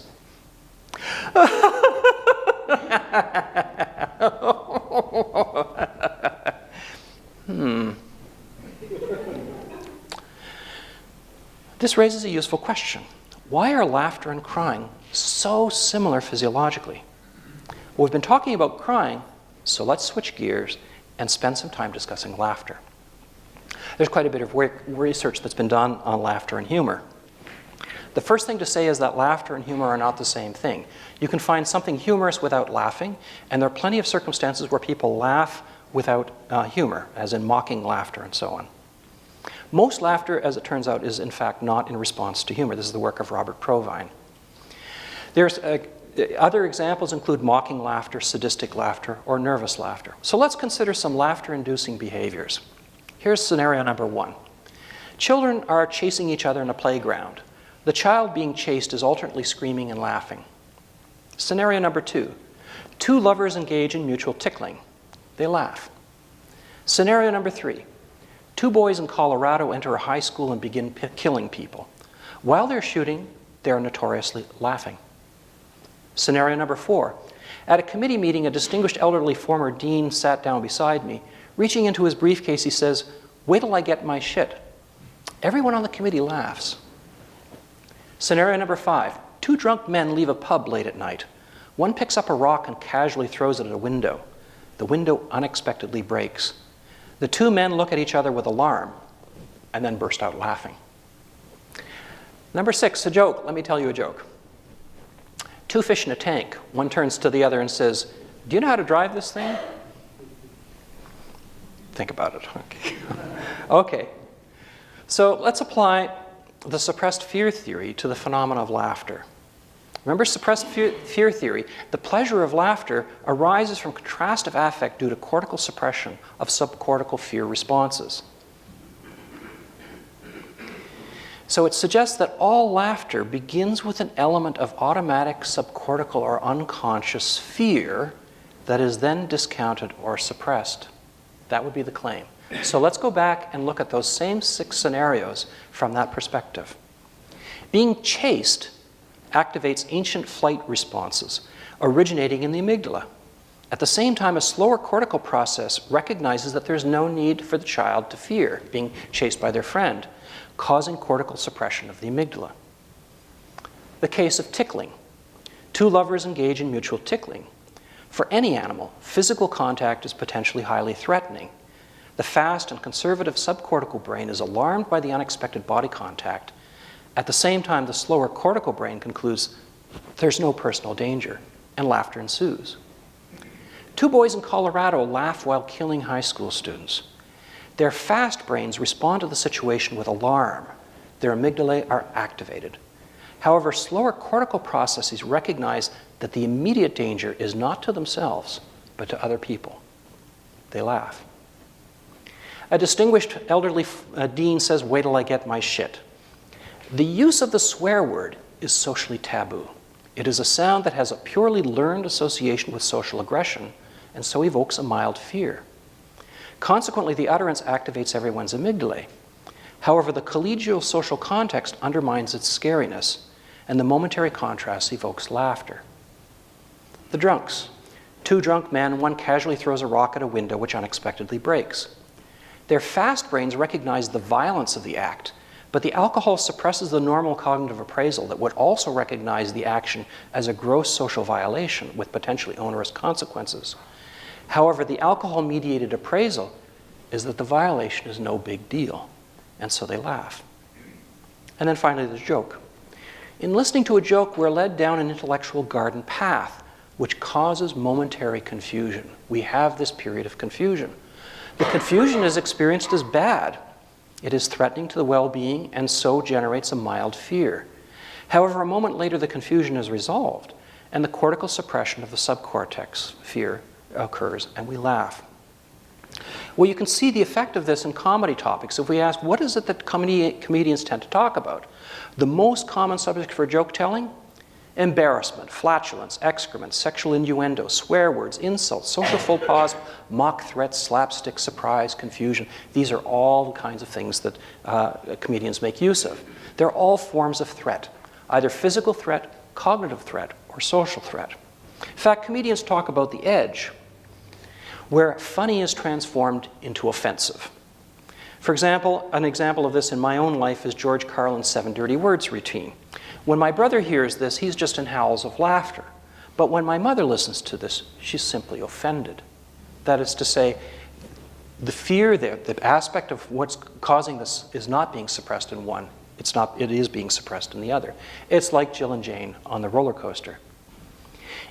This raises a useful question. Why are laughter and crying so similar physiologically? Well, we've been talking about crying, so let's switch gears and spend some time discussing laughter. There's quite a bit of research that's been done on laughter and humor. The first thing to say is that laughter and humor are not the same thing. You can find something humorous without laughing, and there are plenty of circumstances where people laugh without humor, as in mocking laughter and so on. Most laughter, as it turns out, is in fact not in response to humor. This is the work of Robert Provine. There's other examples include mocking laughter, sadistic laughter, or nervous laughter. So let's consider some laughter-inducing behaviors. Here's scenario number 1. Children are chasing each other in a playground. The child being chased is alternately screaming and laughing. Scenario number 2. 2 lovers engage in mutual tickling. They laugh. Scenario number 3. 2 boys in Colorado enter a high school and begin killing people. While they're shooting, they are notoriously laughing. Scenario number 4. At a committee meeting, a distinguished elderly former dean sat down beside me. Reaching into his briefcase, he says, "Wait till I get my shit." Everyone on the committee laughs. Scenario number 5. 2 drunk men leave a pub late at night. One picks up a rock and casually throws it at a window. The window unexpectedly breaks. The 2 men look at each other with alarm and then burst out laughing. Number 6, a joke. Let me tell you a joke. 2 fish in a tank. One turns to the other and says, "Do you know how to drive this thing?" Think about it. Okay. Okay. So let's apply the suppressed fear theory to the phenomena of laughter. Remember suppressed fear theory? The pleasure of laughter arises from contrastive affect due to cortical suppression of subcortical fear responses. So it suggests that all laughter begins with an element of automatic subcortical or unconscious fear that is then discounted or suppressed. That would be the claim. So let's go back and look at those same 6 scenarios from that perspective. Being chased activates ancient flight responses originating in the amygdala. At the same time, a slower cortical process recognizes that there's no need for the child to fear being chased by their friend, causing cortical suppression of the amygdala. The case of tickling. Two lovers engage in mutual tickling. For any animal, physical contact is potentially highly threatening. The fast and conservative subcortical brain is alarmed by the unexpected body contact. At the same time, the slower cortical brain concludes there's no personal danger, and laughter ensues. Two boys in Colorado laugh while killing high school students. Their fast brains respond to the situation with alarm. Their amygdalae are activated. However, slower cortical processes recognize that the immediate danger is not to themselves, but to other people. They laugh. A distinguished elderly dean says, "Wait till I get my shit." The use of the swear word is socially taboo. It is a sound that has a purely learned association with social aggression, and so evokes a mild fear. Consequently, the utterance activates everyone's amygdalae. However, the collegial social context undermines its scariness, and the momentary contrast evokes laughter. The drunks. Two drunk men, one casually throws a rock at a window which unexpectedly breaks. Their fast brains recognize the violence of the act, but the alcohol suppresses the normal cognitive appraisal that would also recognize the action as a gross social violation with potentially onerous consequences. However, the alcohol-mediated appraisal is that the violation is no big deal, and so they laugh. And then finally, the joke. In listening to a joke, we're led down an intellectual garden path, which causes momentary confusion. We have this period of confusion. The confusion is experienced as bad. It is threatening to the well-being and so generates a mild fear. However, a moment later, the confusion is resolved, and the cortical suppression of the subcortex fear occurs, and we laugh. Well, you can see the effect of this in comedy topics. If we ask, what is it that comedians tend to talk about? The most common subject for joke telling? Embarrassment, flatulence, excrement, sexual innuendo, swear words, insults, social faux pas, mock threats, slapstick, surprise, confusion. These are all the kinds of things that comedians make use of. They're all forms of threat, either physical threat, cognitive threat, or social threat. In fact, comedians talk about the edge, where funny is transformed into offensive. For example, an example of this in my own life is George Carlin's 7 Dirty Words routine. When my brother hears this, he's just in howls of laughter. But when my mother listens to this, she's simply offended. That is to say, the fear there, the aspect of what's causing this is not being suppressed in one. It is being suppressed in the other. It's like Jill and Jane on the roller coaster.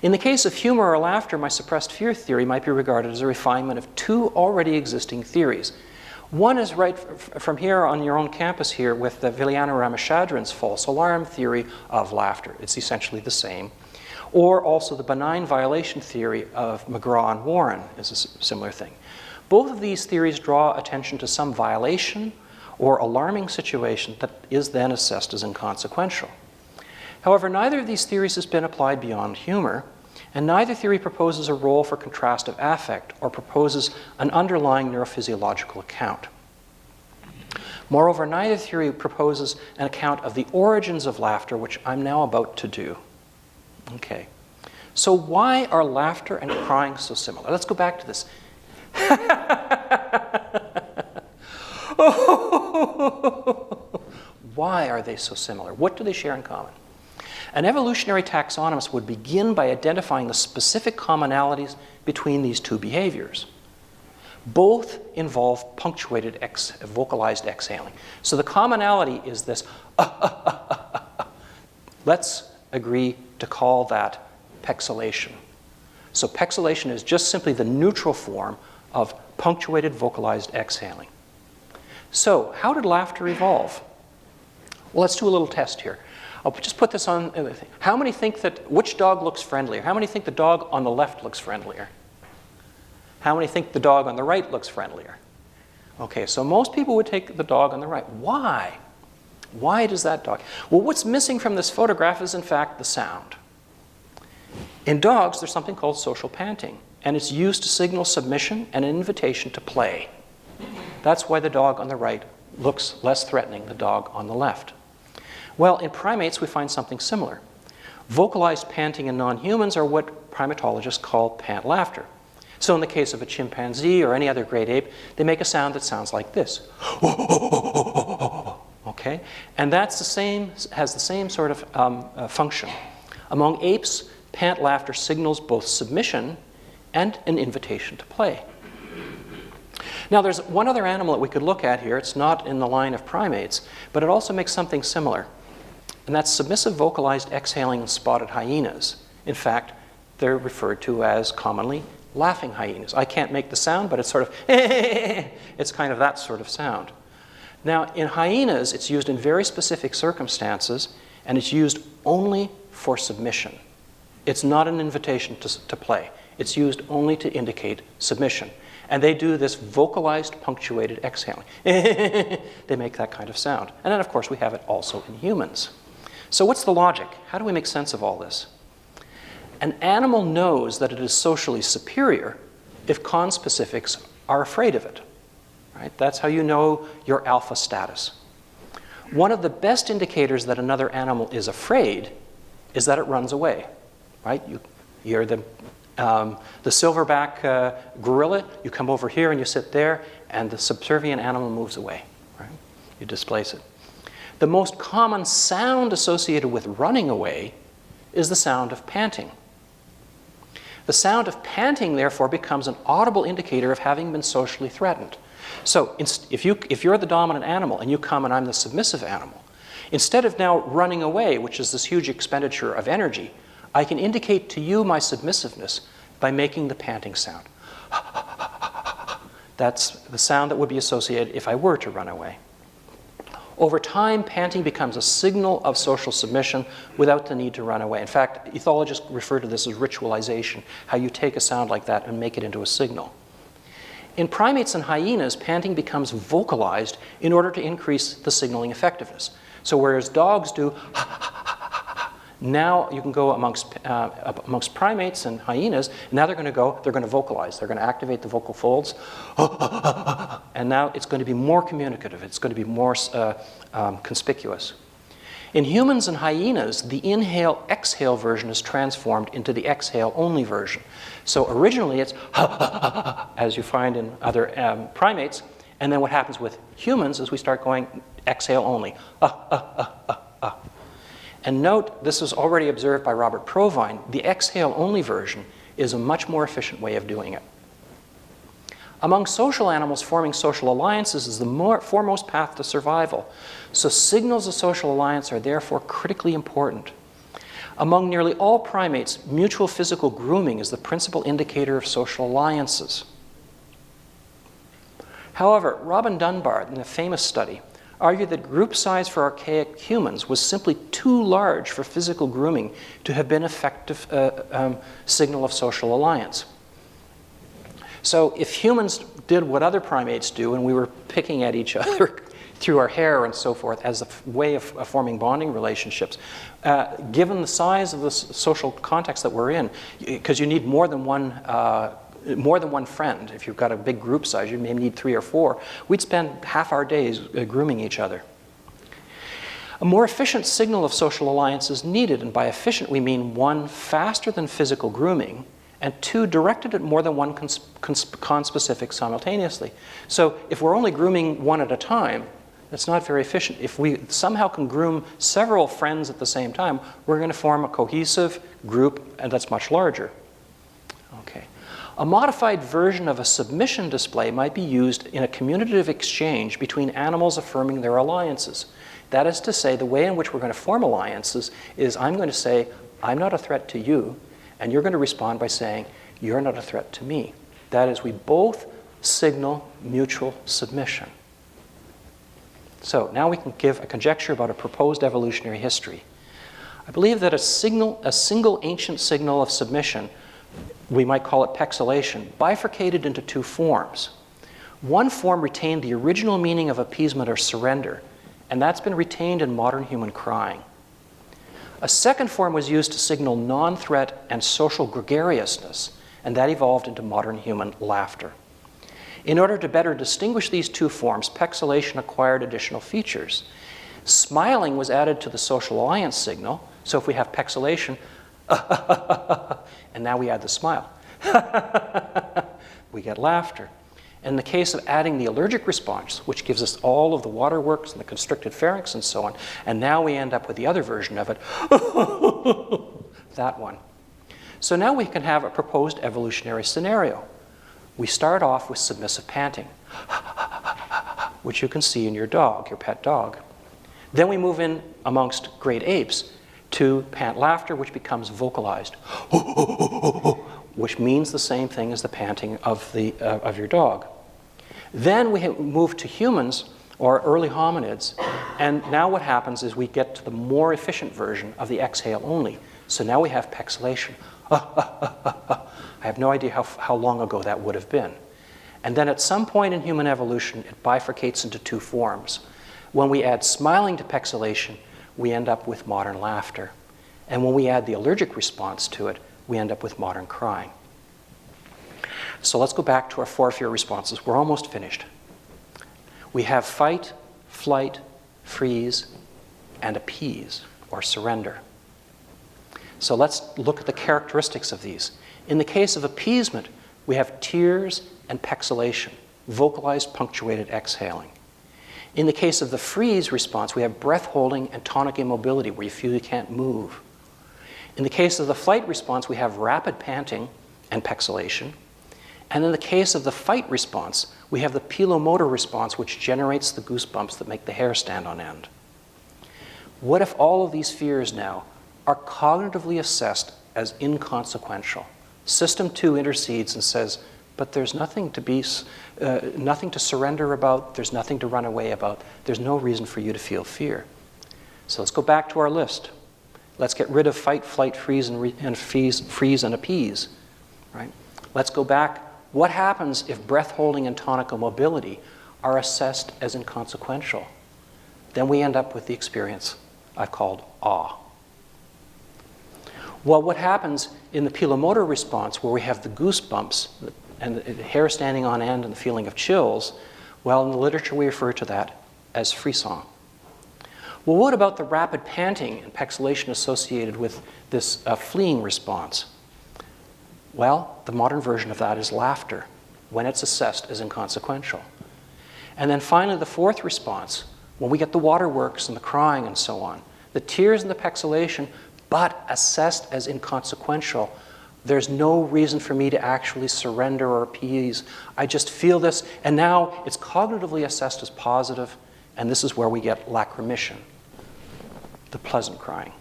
In the case of humor or laughter, my suppressed fear theory might be regarded as a refinement of two already existing theories. One is right from here on your own campus here with the Viliana Ramachandran's false alarm theory of laughter. It's essentially the same. Or also the benign violation theory of McGraw and Warren is a similar thing. Both of these theories draw attention to some violation or alarming situation that is then assessed as inconsequential. However, neither of these theories has been applied beyond humor, and neither theory proposes a role for contrastive affect or proposes an underlying neurophysiological account. Moreover, neither theory proposes an account of the origins of laughter, which I'm now about to do. Okay. So why are laughter and crying so similar? Let's go back to this. Why are they so similar? What do they share in common? An evolutionary taxonomist would begin by identifying the specific commonalities between these two behaviors. Both involve punctuated vocalized exhaling. So the commonality is this. Let's agree to call that pexilation. So pexilation is just simply the neutral form of punctuated vocalized exhaling. So how did laughter evolve? Well, let's do a little test here. I'll just put this on. How many think that, which dog looks friendlier? How many think the dog on the left looks friendlier? How many think the dog on the right looks friendlier? Okay, so most people would take the dog on the right. Why? Why does that dog? Well, what's missing from this photograph is, in fact, the sound. In dogs, there's something called social panting, and it's used to signal submission and an invitation to play. That's why the dog on the right looks less threatening than the dog on the left. Well, in primates, we find something similar. Vocalized panting in non-humans are what primatologists call pant laughter. So in the case of a chimpanzee or any other great ape, they make a sound that sounds like this. Okay? And that's the same, has the same sort of function. Among apes, pant laughter signals both submission and an invitation to play. Now there's one other animal that we could look at here. It's not in the line of primates, but it also makes something similar. And that's submissive vocalized exhaling spotted hyenas. In fact, they're referred to as commonly laughing hyenas. I can't make the sound, but it's sort of, it's kind of that sort of sound. Now, in hyenas, it's used in very specific circumstances, and it's used only for submission. It's not an invitation to play. It's used only to indicate submission. And they do this vocalized, punctuated exhaling. They make that kind of sound. And then, of course, we have it also in humans. So what's the logic? How do we make sense of all this? An animal knows that it is socially superior if conspecifics are afraid of it. Right? That's how you know your alpha status. One of the best indicators that another animal is afraid is that it runs away. Right? You're the silverback gorilla, you come over here and you sit there, and the subservient animal moves away. Right? You displace it. The most common sound associated with running away is the sound of panting. The sound of panting, therefore, becomes an audible indicator of having been socially threatened. So if you're the dominant animal and you come and I'm the submissive animal, instead of now running away, which is this huge expenditure of energy, I can indicate to you my submissiveness by making the panting sound. That's the sound that would be associated if I were to run away. Over time, panting becomes a signal of social submission without the need to run away. In fact, ethologists refer to this as ritualization, how you take a sound like that and make it into a signal. In primates and hyenas, panting becomes vocalized in order to increase the signaling effectiveness. So whereas dogs do, now you can go amongst primates and hyenas, and now they're going to vocalize. They're going to activate the vocal folds, and now it's going to be more communicative. It's going to be more conspicuous. In humans and hyenas, the inhale-exhale version is transformed into the exhale-only version. So originally it's as you find in other primates, and then what happens with humans is we start going exhale only. And note, this was already observed by Robert Provine, the exhale-only version is a much more efficient way of doing it. Among social animals, forming social alliances is the foremost path to survival. So signals of social alliance are therefore critically important. Among nearly all primates, mutual physical grooming is the principal indicator of social alliances. However, Robin Dunbar, in a famous study, argued that group size for archaic humans was simply too large for physical grooming to have been an effective signal of social alliance. So if humans did what other primates do, and we were picking at each other through our hair and so forth as a way of forming bonding relationships, given the size of the social context that we're in, because you need more than one friend. If you've got a big group size, you may need 3 or 4. We'd spend half our days grooming each other. A more efficient signal of social alliance is needed, and by efficient we mean 1, faster than physical grooming, and 2, directed at more than one conspecific simultaneously. So if we're only grooming one at a time, that's not very efficient. If we somehow can groom several friends at the same time, we're going to form a cohesive group, and that's much larger. Okay. A modified version of a submission display might be used in a communicative exchange between animals affirming their alliances. That is to say, the way in which we're going to form alliances is I'm going to say, I'm not a threat to you, and you're going to respond by saying, you're not a threat to me. That is, we both signal mutual submission. So now we can give a conjecture about a proposed evolutionary history. I believe that a single ancient signal of submission, we might call it pexilation, bifurcated into 2 forms. One form retained the original meaning of appeasement or surrender, and that's been retained in modern human crying. A second form was used to signal non-threat and social gregariousness, and that evolved into modern human laughter. In order to better distinguish these 2 forms, pexilation acquired additional features. Smiling was added to the social alliance signal. So if we have pexilation, and now we add the smile, we get laughter. In the case of adding the allergic response, which gives us all of the waterworks and the constricted pharynx and so on, and now we end up with the other version of it, that one. So now we can have a proposed evolutionary scenario. We start off with submissive panting, which you can see in your dog, your pet dog. Then we move in amongst great apes to pant laughter, which becomes vocalized, which means the same thing as the panting of your dog. Then we move to humans, or early hominids, and now what happens is we get to the more efficient version of the exhale only. So now we have pexilation. I have no idea how long ago that would have been. And then at some point in human evolution, it bifurcates into two forms. When we add smiling to pexilation, we end up with modern laughter. And when we add the allergic response to it, we end up with modern crying. So let's go back to our 4 fear responses. We're almost finished. We have fight, flight, freeze, and appease, or surrender. So let's look at the characteristics of these. In the case of appeasement, we have tears and pexilation, vocalized punctuated exhaling. In the case of the freeze response, we have breath holding and tonic immobility, where you feel you can't move. In the case of the flight response, we have rapid panting and pexilation. And in the case of the fight response, we have the pilomotor response, which generates the goosebumps that make the hair stand on end. What if all of these fears now are cognitively assessed as inconsequential? System 2 intercedes and says, but there's nothing to surrender about, there's nothing to run away about, there's no reason for you to feel fear. So let's go back to our list. Let's get rid of fight, flight, freeze, and appease. Right? Let's go back. What happens if breath holding and tonic immobility are assessed as inconsequential? Then we end up with the experience I've called awe. Well, what happens in the pilomotor response, where we have the goosebumps and the hair standing on end and the feeling of chills? Well, in the literature we refer to that as frisson. Well, what about the rapid panting and pexilation associated with this fleeing response? Well, the modern version of that is laughter, when it's assessed as inconsequential. And then finally, the 4th response, when we get the waterworks and the crying and so on, the tears and the pexilation, but assessed as inconsequential. There's no reason for me to actually surrender or appease. I just feel this, and now it's cognitively assessed as positive, and this is where we get lacrimation, the pleasant crying.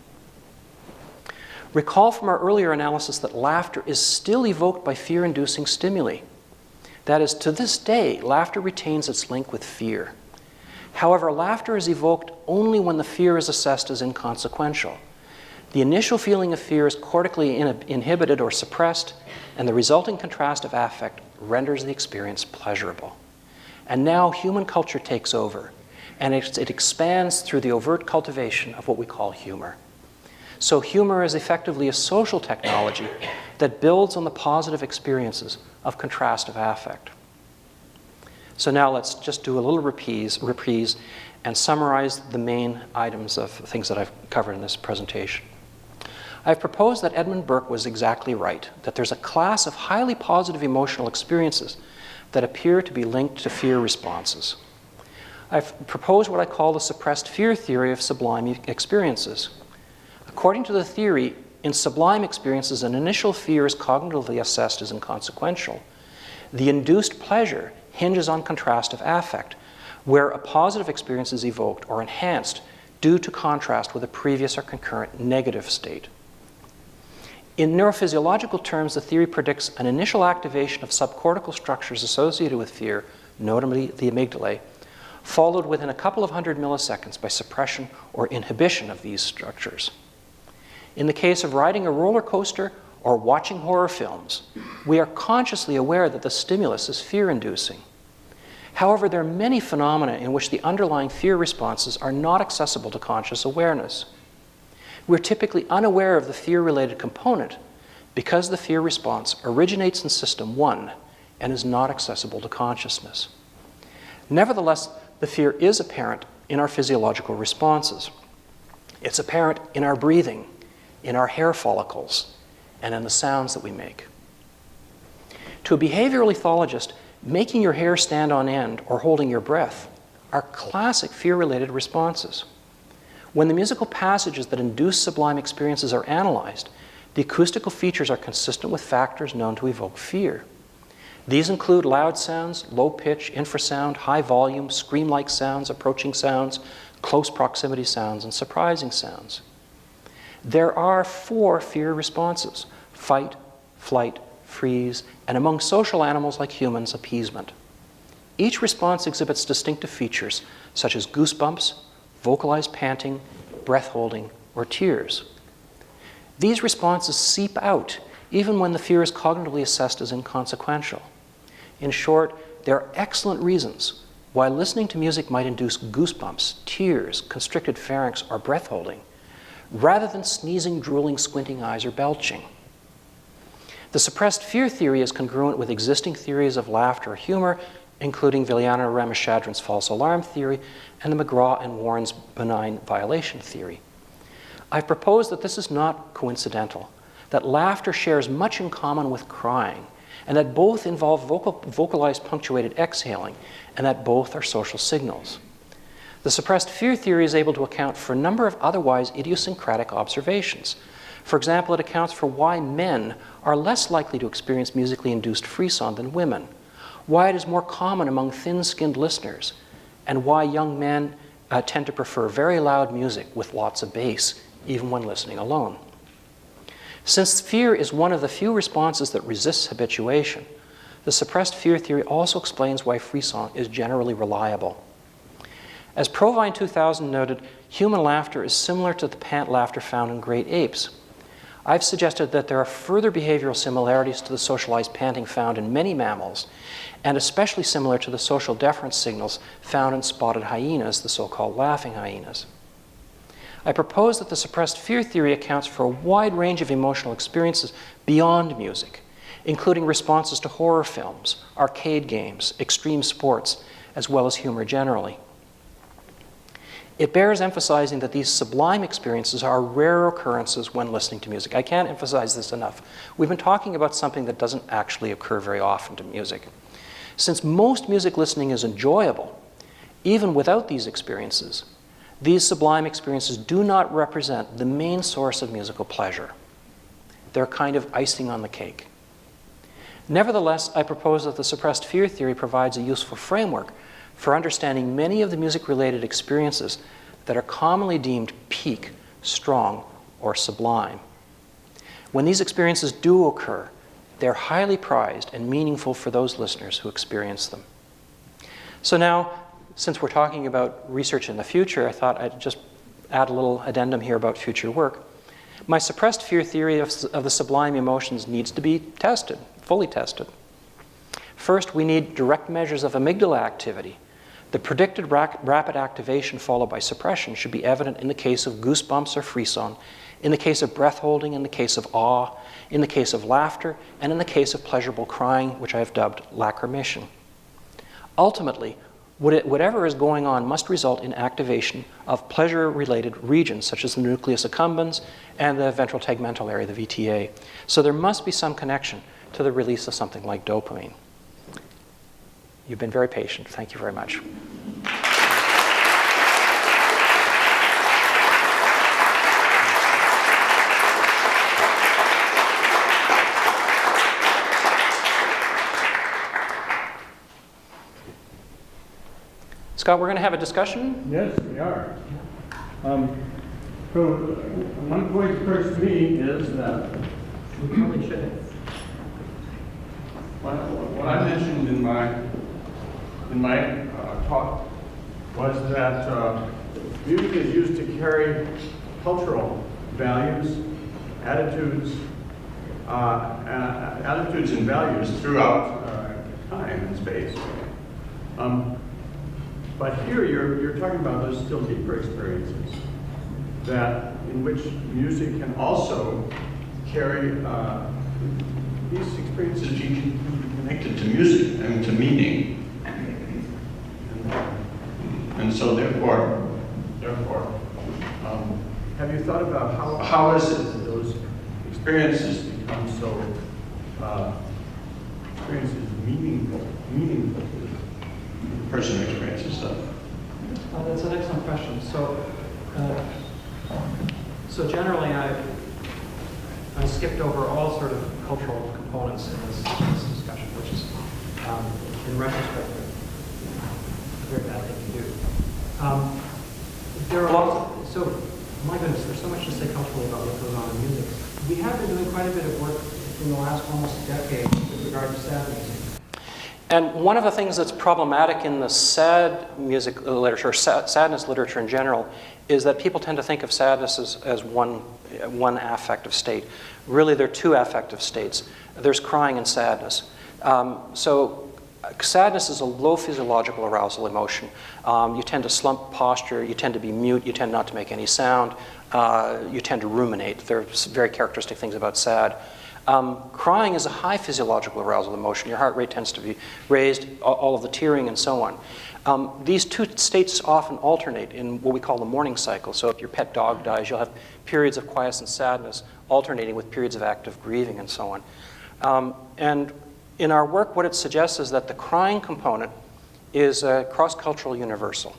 Recall from our earlier analysis that laughter is still evoked by fear-inducing stimuli. That is, to this day, laughter retains its link with fear. However, laughter is evoked only when the fear is assessed as inconsequential. The initial feeling of fear is cortically inhibited or suppressed, and the resulting contrast of affect renders the experience pleasurable. And now human culture takes over, and it expands through the overt cultivation of what we call humor. So humor is effectively a social technology that builds on the positive experiences of contrastive affect. So now let's just do a little reprise and summarize the main items of things that I've covered in this presentation. I've proposed that Edmund Burke was exactly right, that there's a class of highly positive emotional experiences that appear to be linked to fear responses. I've proposed what I call the suppressed fear theory of sublime experiences. According to the theory, in sublime experiences, an initial fear is cognitively assessed as inconsequential. The induced pleasure hinges on contrastive affect, where a positive experience is evoked or enhanced due to contrast with a previous or concurrent negative state. In neurophysiological terms, the theory predicts an initial activation of subcortical structures associated with fear, notably the amygdala, followed within a couple of hundred milliseconds by suppression or inhibition of these structures. In the case of riding a roller coaster or watching horror films, we are consciously aware that the stimulus is fear-inducing. However, there are many phenomena in which the underlying fear responses are not accessible to conscious awareness. We're typically unaware of the fear-related component because the fear response originates in System 1 and is not accessible to consciousness. Nevertheless, the fear is apparent in our physiological responses. It's apparent in our breathing, in our hair follicles, and in the sounds that we make. To a behavioral ethologist, making your hair stand on end or holding your breath are classic fear-related responses. When the musical passages that induce sublime experiences are analyzed, the acoustical features are consistent with factors known to evoke fear. These include loud sounds, low pitch, infrasound, high volume, scream-like sounds, approaching sounds, close proximity sounds, and surprising sounds. There are 4 fear responses: fight, flight, freeze, and among social animals like humans, appeasement. Each response exhibits distinctive features such as goosebumps, vocalized panting, breath holding, or tears. These responses seep out even when the fear is cognitively assessed as inconsequential. In short, there are excellent reasons why listening to music might induce goosebumps, tears, constricted pharynx, or breath holding, rather than sneezing, drooling, squinting eyes, or belching. The suppressed fear theory is congruent with existing theories of laughter or humor, including Viliana Ramachandran's false alarm theory and the McGraw and Warren's benign violation theory. I've proposed that this is not coincidental, that laughter shares much in common with crying, and that both involve vocalized punctuated exhaling, and that both are social signals. The suppressed fear theory is able to account for a number of otherwise idiosyncratic observations. For example, it accounts for why men are less likely to experience musically induced frisson than women, why it is more common among thin-skinned listeners, and why young men tend to prefer very loud music with lots of bass, even when listening alone. Since fear is one of the few responses that resists habituation, the suppressed fear theory also explains why frisson is generally reliable. As Provine 2000 noted, human laughter is similar to the pant laughter found in great apes. I've suggested that there are further behavioral similarities to the socialized panting found in many mammals, and especially similar to the social deference signals found in spotted hyenas, the so-called laughing hyenas. I propose that the suppressed fear theory accounts for a wide range of emotional experiences beyond music, including responses to horror films, arcade games, extreme sports, as well as humor generally. It bears emphasizing that these sublime experiences are rare occurrences when listening to music. I can't emphasize this enough. We've been talking about something that doesn't actually occur very often to music. Since most music listening is enjoyable, even without these experiences, these sublime experiences do not represent the main source of musical pleasure. They're kind of icing on the cake. Nevertheless, I propose that the suppressed fear theory provides a useful framework for understanding many of the music-related experiences that are commonly deemed peak, strong, or sublime. When these experiences do occur, they're highly prized and meaningful for those listeners who experience them. So now, since we're talking about research in the future, I thought I'd just add a little addendum here about future work. My suppressed fear theory of the sublime emotions needs to be tested, fully tested. First, we need direct measures of amygdala activity. The predicted rapid activation followed by suppression should be evident in the case of goosebumps or frisson, in the case of breath holding, in the case of awe, in the case of laughter, and in the case of pleasurable crying, which I've dubbed lacrimation. Ultimately, whatever is going on must result in activation of pleasure-related regions, such as the nucleus accumbens and the ventral tegmental area, the VTA. So there must be some connection to the release of something like dopamine. You've been very patient. Thank you very much. Scott, we're going to have a discussion? Yes, we are. So one point that occurs to me is that we probably should. What I mentioned in my talk was that music is used to carry cultural values, attitudes and values throughout time and space. But here you're talking about those still deeper experiences in which music can also carry these experiences be connected to music and to meaning. And And so therefore, have you thought about how is it that those experiences become so meaningful to the person who experiences stuff? That's an excellent question. So generally, I skipped over all sort of cultural components in this discussion, which is, in retrospect, a very bad thing to do. There are lots of, my goodness, there's so much to say culturally about what goes on in music. We have been doing quite a bit of work in the last almost decade with regard to sad music. And one of the things that's problematic in the sad music literature, sadness literature in general, is that people tend to think of sadness as one affective state. Really, there are two affective states. There's crying and sadness. Sadness is a low physiological arousal emotion. You tend to slump posture, you tend to be mute, you tend not to make any sound, you tend to ruminate. There are very characteristic things about sad. Crying is a high physiological arousal emotion. Your heart rate tends to be raised, all of the tearing and so on. These two states often alternate in what we call the mourning cycle. So if your pet dog dies, you'll have periods of quiescent sadness alternating with periods of active grieving and so on. And in our work, what it suggests is that the crying component is a cross-cultural universal.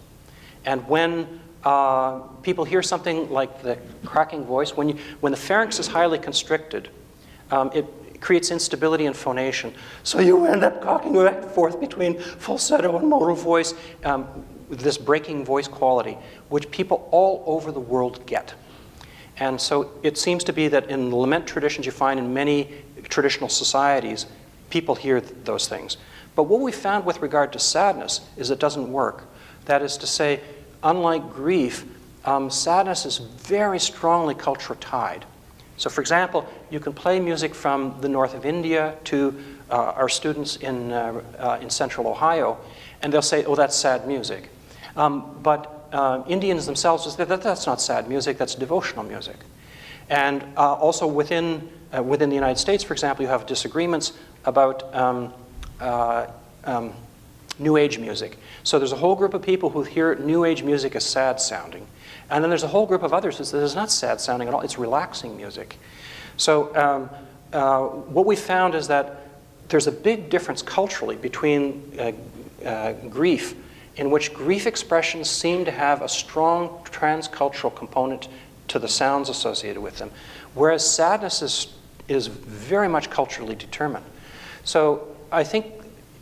And when people hear something like the cracking voice, when the pharynx is highly constricted, it creates instability in phonation. So you end up talking back and forth between falsetto and modal voice, this breaking voice quality, which people all over the world get. And so it seems to be that in the lament traditions you find in many traditional societies, people hear those things. But what we found with regard to sadness is it doesn't work. That is to say, unlike grief, sadness is very strongly culture tied. So for example, you can play music from the north of India to our students in central Ohio, and they'll say, oh, that's sad music. But Indians themselves will say, that's not sad music, that's devotional music. And also within the United States, for example, you have disagreements about New Age music. So there's a whole group of people who hear New Age music as sad sounding. And then there's a whole group of others who say it's not sad sounding at all, it's relaxing music. So what we found is that there's a big difference culturally between grief, in which grief expressions seem to have a strong transcultural component to the sounds associated with them, whereas sadness is very much culturally determined. So I think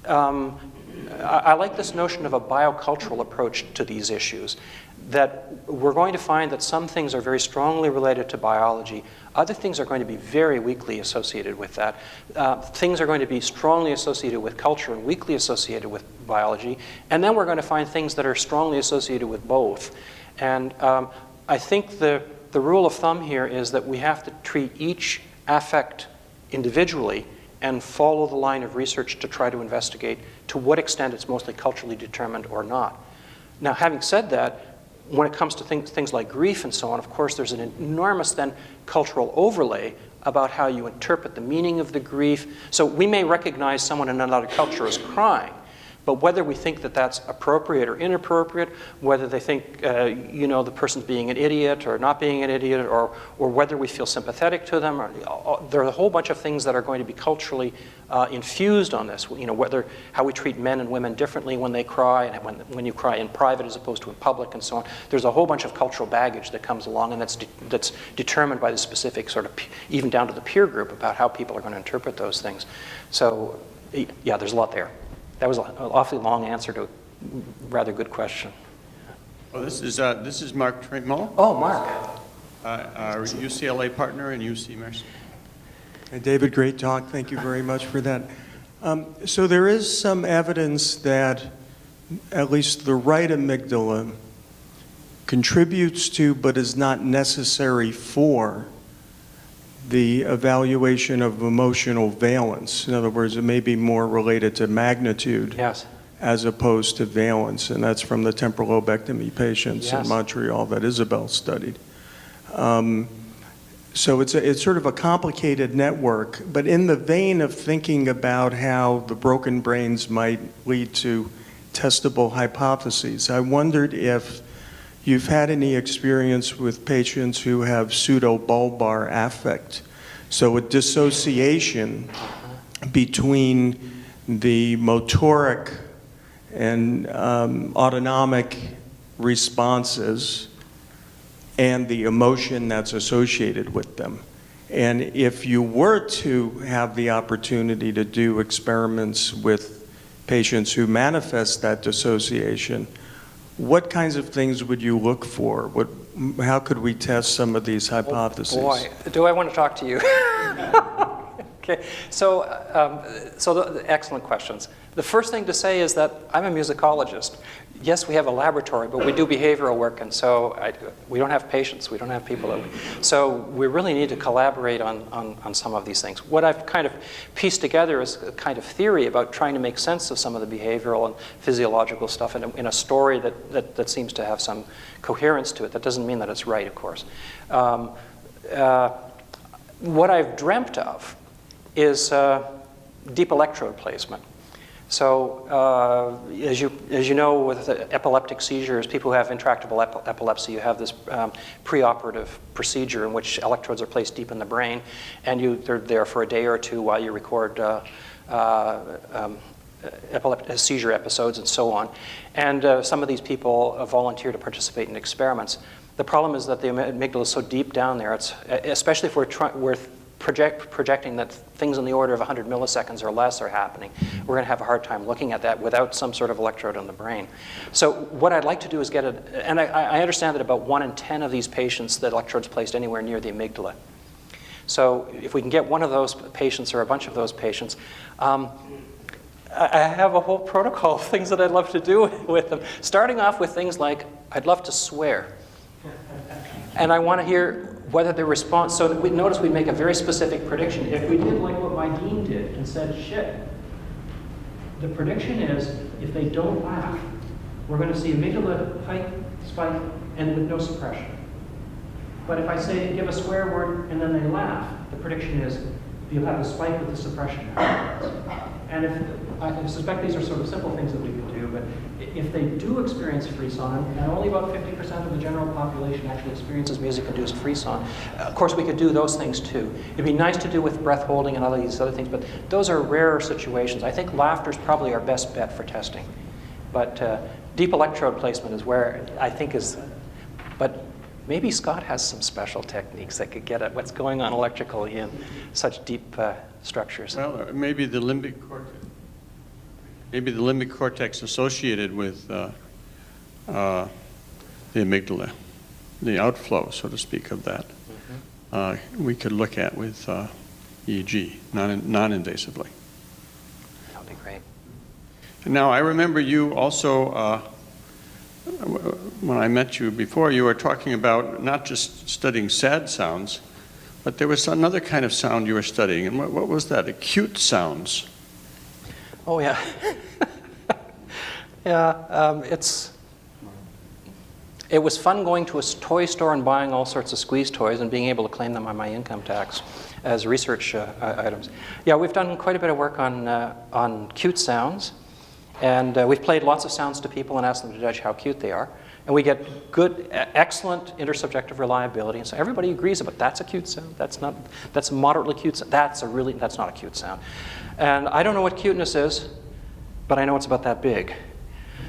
I like this notion of a biocultural approach to these issues, that we're going to find that some things are very strongly related to biology, other things are going to be very weakly associated with that. Things are going to be strongly associated with culture and weakly associated with biology, and then we're going to find things that are strongly associated with both. And I think the rule of thumb here is that we have to treat each affect individually and follow the line of research to try to investigate to what extent it's mostly culturally determined or not. Now, having said that, when it comes to things like grief and so on, of course, there's an enormous then cultural overlay about how you interpret the meaning of the grief. So we may recognize someone in another culture as crying, but whether we think that that's appropriate or inappropriate, whether they think, the person's being an idiot or not being an idiot, or whether we feel sympathetic to them, there are a whole bunch of things that are going to be culturally infused on this. How we treat men and women differently when they cry, and when you cry in private as opposed to in public, and so on. There's a whole bunch of cultural baggage that comes along, and that's determined by the specific sort of, even down to the peer group, about how people are going to interpret those things. So, yeah, there's a lot there. That was an awfully long answer to a rather good question. Well, this is Mark Tremont. Oh, Mark. Our UCLA partner in UC MERCI. And David, great talk. Thank you very much for that. So there is some evidence that at least the right amygdala contributes to, but is not necessary for, the evaluation of emotional valence. In other words, it may be more related to magnitude, yes, as opposed to valence, and that's from the temporal lobectomy patients, yes, in Montreal that Isabel studied. So it's sort of a complicated network, but in the vein of thinking about how the broken brains might lead to testable hypotheses. I wondered if you've had any experience with patients who have pseudobulbar affect, so a dissociation between the motoric and autonomic responses and the emotion that's associated with them. And if you were to have the opportunity to do experiments with patients who manifest that dissociation, what kinds of things would you look for? How could we test some of these hypotheses? Oh, boy, do I want to talk to you. Okay, so, excellent questions. The first thing to say is that I'm a musicologist. Yes, we have a laboratory, but we do behavioral work, and so we don't have patients. We don't have people. So we really need to collaborate on some of these things. What I've kind of pieced together is a kind of theory about trying to make sense of some of the behavioral and physiological stuff in a story that seems to have some coherence to it. That doesn't mean that it's right, of course. What I've dreamt of is deep electrode placement. So as you know, with epileptic seizures, people who have intractable epilepsy, you have this preoperative procedure in which electrodes are placed deep in the brain, and they're there for a day or two while you record seizure episodes and so on. And some of these people volunteer to participate in experiments. The problem is that the amygdala is so deep down there, especially if we're projecting that things in the order of 100 milliseconds or less are happening, we're going to have a hard time looking at that without some sort of electrode in the brain. So what I'd like to do is get and I understand that about 1 in 10 of these patients, the electrode's placed anywhere near the amygdala. So if we can get one of those patients or a bunch of those patients, I have a whole protocol of things that I'd love to do with them, starting off with things like, I'd love to swear. And I want to hear whether the response, so notice we make a very specific prediction. If we did like what my dean did and said, shit, the prediction is if they don't laugh, we're going to see amygdala height spike and with no suppression. But if I say give a swear word and then they laugh, the prediction is you'll have a spike with the suppression. And I suspect these are sort of simple things that we could do, but if they do experience frisson, and only about 50% of the general population actually experiences music-induced frisson, of course we could do those things too. It'd be nice to do with breath holding and all these other things, but those are rarer situations. I think laughter is probably our best bet for testing. But deep electrode placement is where I think is, but maybe Scott has some special techniques that could get at what's going on electrically in such deep structures. Well, maybe the limbic cortex. Maybe the limbic cortex associated with the amygdala, the outflow, so to speak, of that, we could look at with EEG, non-invasively. That would be great. Now, I remember you also, when I met you before, you were talking about not just studying sad sounds, but there was another kind of sound you were studying. And what was that? Acute sounds. Oh, yeah. Yeah, it was fun going to a toy store and buying all sorts of squeeze toys and being able to claim them on my income tax as research items. Yeah, we've done quite a bit of work on cute sounds, and we've played lots of sounds to people and asked them to judge how cute they are. And we get good, excellent intersubjective reliability. And so everybody agrees about that's a cute sound. That's a moderately cute sound. That's not a cute sound. And I don't know what cuteness is, but I know it's about that big.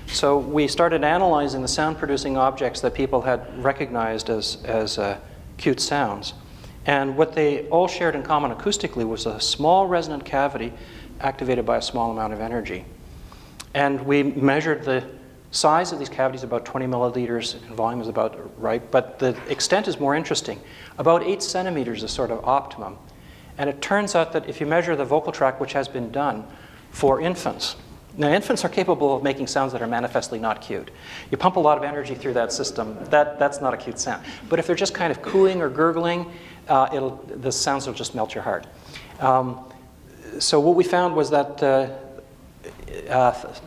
So we started analyzing the sound-producing objects that people had recognized as cute sounds. And what they all shared in common acoustically was a small resonant cavity activated by a small amount of energy. And we measured the size of these cavities, about 20 milliliters, and volume is about right, but the extent is more interesting. About 8 centimeters is sort of optimum. And it turns out that if you measure the vocal tract, which has been done for infants, now infants are capable of making sounds that are manifestly not cute. You pump a lot of energy through that system, that's not a cute sound. But if they're just kind of cooing or gurgling, the sounds will just melt your heart. So what we found was that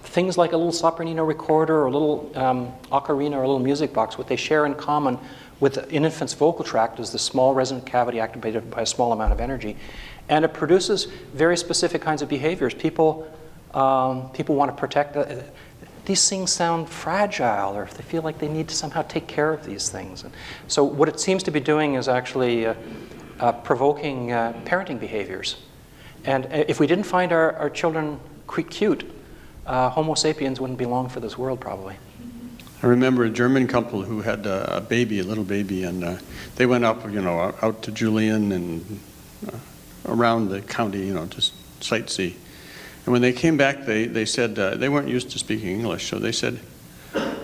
things like a little sopranino recorder or a little ocarina or a little music box, what they share in common with an infant's vocal tract is the small resonant cavity activated by a small amount of energy. And it produces very specific kinds of behaviors. People want to protect. these things sound fragile, or if they feel like they need to somehow take care of these things. And so what it seems to be doing is actually provoking parenting behaviors. And if we didn't find our children cute, Homo sapiens wouldn't be long for this world, probably. I remember a German couple who had a baby, a little baby, and they went up, out to Julian and around the county, to sightsee. And when they came back, they said they weren't used to speaking English, so they said,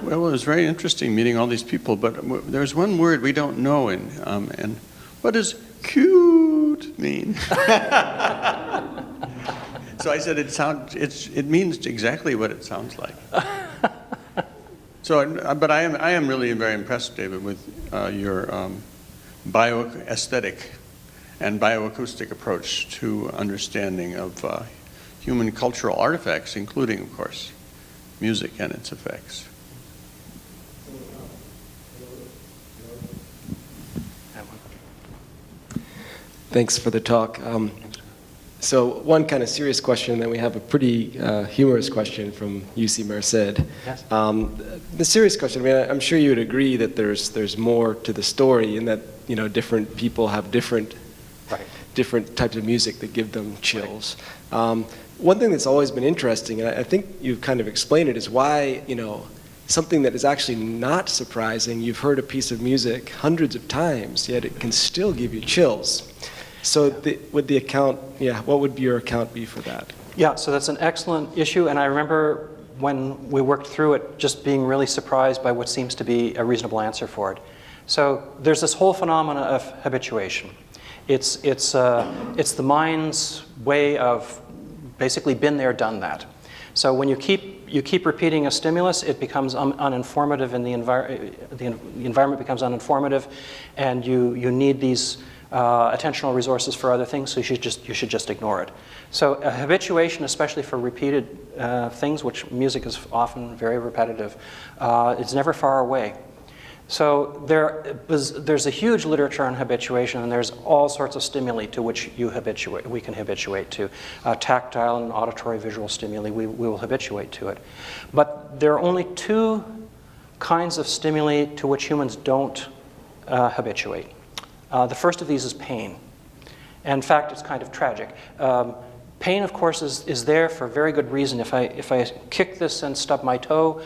well, it was very interesting meeting all these people, but there's one word we don't know, and what does cute mean? So I said, it means exactly what it sounds like. So, but I am really very impressed, David, with your bioaesthetic and bioacoustic approach to understanding of human cultural artifacts, including, of course, music and its effects. Thanks for the talk. So one kind of serious question, and then we have a pretty humorous question from UC Merced. Yes. The serious question, I'm sure you would agree that there's more to the story, and that different people have different types of music that give them chills. One thing that's always been interesting, and I think you've kind of explained it, is why something that is actually not surprising. You've heard a piece of music hundreds of times, yet it can still give you chills. So what would your account be for that? Yeah, so that's an excellent issue, and I remember when we worked through it just being really surprised by what seems to be a reasonable answer for it. So there's this whole phenomena of habituation. It's the mind's way of basically been there, done that. So when you keep repeating a stimulus, it becomes uninformative, and the environment becomes uninformative, and you need these attentional resources for other things, so you should just ignore it. So a habituation, especially for repeated things, which music is often very repetitive, is never far away. So there's a huge literature on habituation, and there's all sorts of stimuli to which we can habituate to. Tactile and auditory visual stimuli, we will habituate to it. But there are only two kinds of stimuli to which humans don't habituate. The first of these is pain. And in fact, it's kind of tragic. Pain, of course, is there for a very good reason. If I kick this and stub my toe,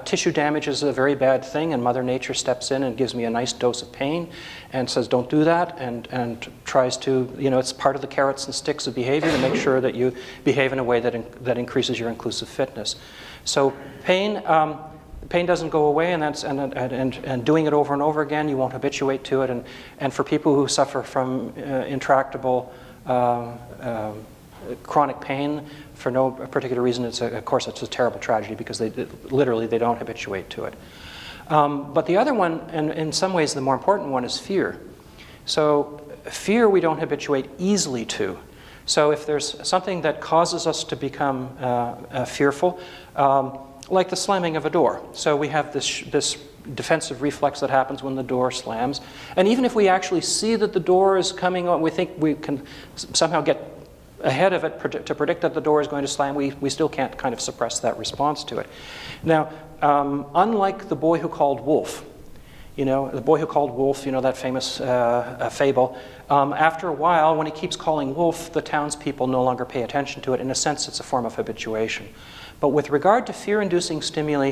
tissue damage is a very bad thing, and Mother Nature steps in and gives me a nice dose of pain and says, don't do that, and tries to, it's part of the carrots and sticks of behavior to make sure that you behave in a way that increases your inclusive fitness. So pain doesn't go away, and doing it over and over again, you won't habituate to it. And for people who suffer from intractable chronic pain for no particular reason, of course it's a terrible tragedy, because they don't habituate to it. But the other one, and in some ways the more important one, is fear. So fear we don't habituate easily to. So if there's something that causes us to become fearful, like the slamming of a door. So we have this defensive reflex that happens when the door slams. And even if we actually see that the door is coming on, we think we can somehow get ahead of it to predict that the door is going to slam, we still can't kind of suppress that response to it. Now, unlike the boy who called wolf, the boy who called wolf, that famous fable, after a while, when he keeps calling wolf, the townspeople no longer pay attention to it. In a sense, it's a form of habituation. But with regard to fear-inducing stimuli,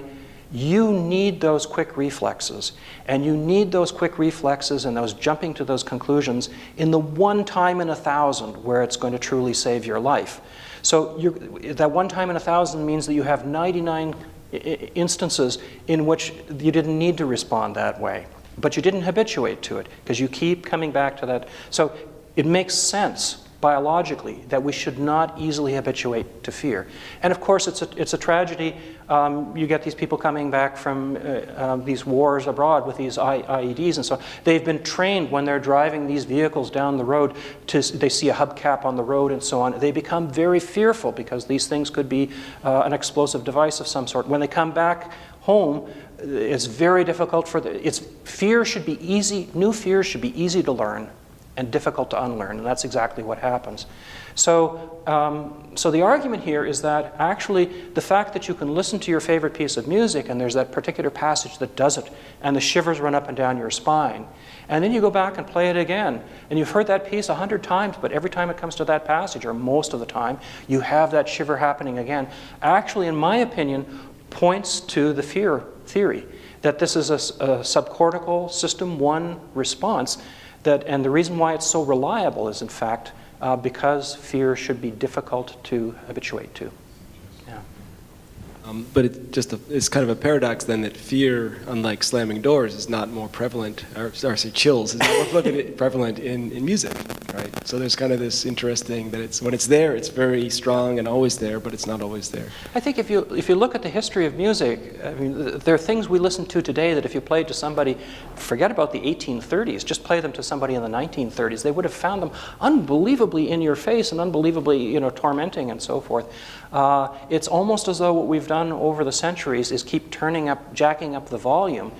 you need those quick reflexes. And you need those quick reflexes and those jumping to those conclusions in the one time in 1,000 where it's going to truly save your life. So that one time in 1,000 means that you have 99 instances in which you didn't need to respond that way. But you didn't habituate to it, because you keep coming back to that. So it makes sense biologically that we should not easily habituate to fear. And of course, it's a tragedy. You get these people coming back from these wars abroad with these IEDs and so on. They've been trained when they're driving these vehicles down the road, they see a hubcap on the road and so on. They become very fearful because these things could be an explosive device of some sort. When they come back home, it's very difficult for fear should be easy. New fears should be easy to learn. and difficult to unlearn, and that's exactly what happens. So, so the argument here is that actually the fact that you can listen to your favorite piece of music and there's that particular passage that does it, and the shivers run up and down your spine, and then you go back and play it again, and you've heard that piece 100 times, but every time it comes to that passage, or most of the time, you have that shiver happening again, actually, in my opinion, points to the fear theory, that this is a subcortical system 1 response, that, and the reason why it's so reliable is, in fact, because fear should be difficult to habituate to. Yeah. But it's kind of a paradox then that fear, unlike slamming doors, is not more prevalent, or say chills, is not more prevalent in music, right? So there's kind of this interesting that when it's there, it's very strong and always there, but it's not always there. I think if you look at the history of music, I mean, there are things we listen to today that if you played to somebody, forget about the 1830s, just play them to somebody in the 1930s, they would have found them unbelievably in your face and unbelievably, tormenting and so forth. It's almost as though what we've done over the centuries is keep jacking up the volume,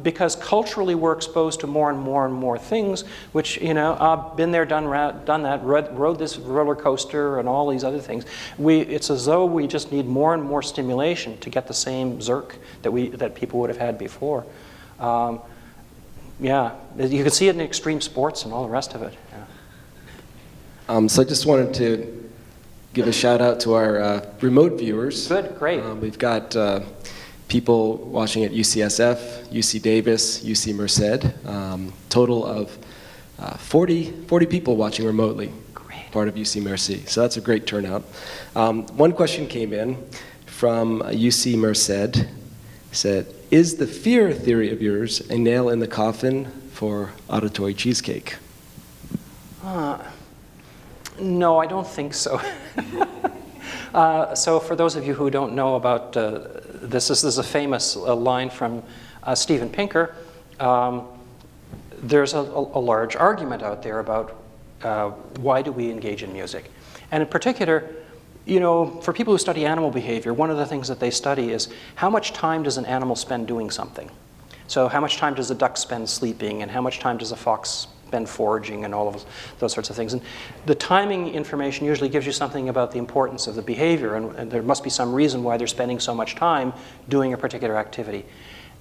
because culturally we're exposed to more and more and more things, which, been there, done that, rode this roller coaster and all these other things. It's as though we just need more and more stimulation to get the same zirk that people would have had before. Yeah, you can see it in extreme sports and all the rest of it. Yeah. So I just wanted to give a shout out to our remote viewers. Good, great. We've got people watching at UCSF, UC Davis, UC Merced. Total of 40 people watching remotely. Great. Part of UC MERCI. So that's a great turnout. One question came in from UC Merced. Said, is the fear theory of yours a nail in the coffin for auditory cheesecake? No, I don't think so. So for those of you who don't know about this is a famous line from Steven Pinker. There's a large argument out there about why do we engage in music. And in particular, for people who study animal behavior, one of the things that they study is how much time does an animal spend doing something. So how much time does a duck spend sleeping, and how much time does a fox spend foraging, and all of those sorts of things. And the timing information usually gives you something about the importance of the behavior, and there must be some reason why they're spending so much time doing a particular activity.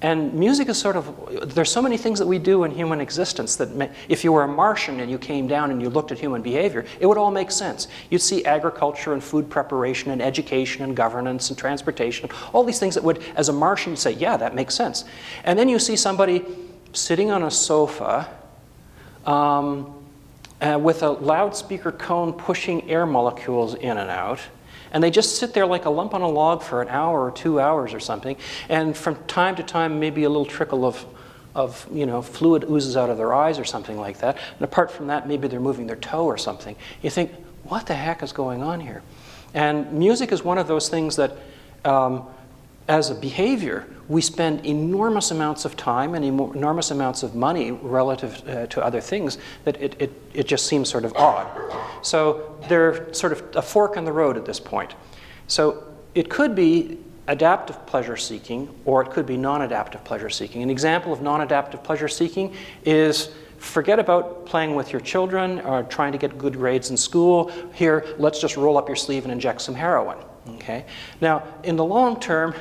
And music is there's so many things that we do in human existence that if you were a Martian and you came down and you looked at human behavior, it would all make sense. You'd see agriculture and food preparation and education and governance and transportation, all these things that would, as a Martian, you'd say, yeah, that makes sense. And then you see somebody sitting on a sofa with a loudspeaker cone pushing air molecules in and out. And they just sit there like a lump on a log for an hour or 2 hours or something. And from time to time, maybe a little trickle of fluid oozes out of their eyes or something like that. And apart from that, maybe they're moving their toe or something. You think, what the heck is going on here? And music is one of those things that, as a behavior, we spend enormous amounts of time and enormous amounts of money relative to other things that it just seems sort of odd. So they're sort of a fork in the road at this point. So it could be adaptive pleasure seeking, or it could be non-adaptive pleasure seeking. An example of non-adaptive pleasure seeking is forget about playing with your children or trying to get good grades in school. Here, let's just roll up your sleeve and inject some heroin. Okay? Now, in the long term,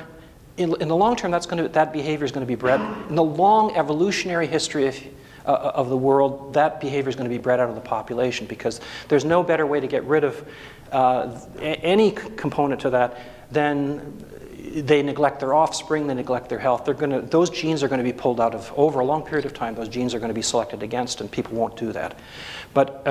that behavior is going to be bred. In the long evolutionary history of the world, that behavior is going to be bred out of the population, because there's no better way to get rid of any component to that than they neglect their offspring, they neglect their health. Those genes are going to be pulled out of, over a long period of time, those genes are going to be selected against, and people won't do that. But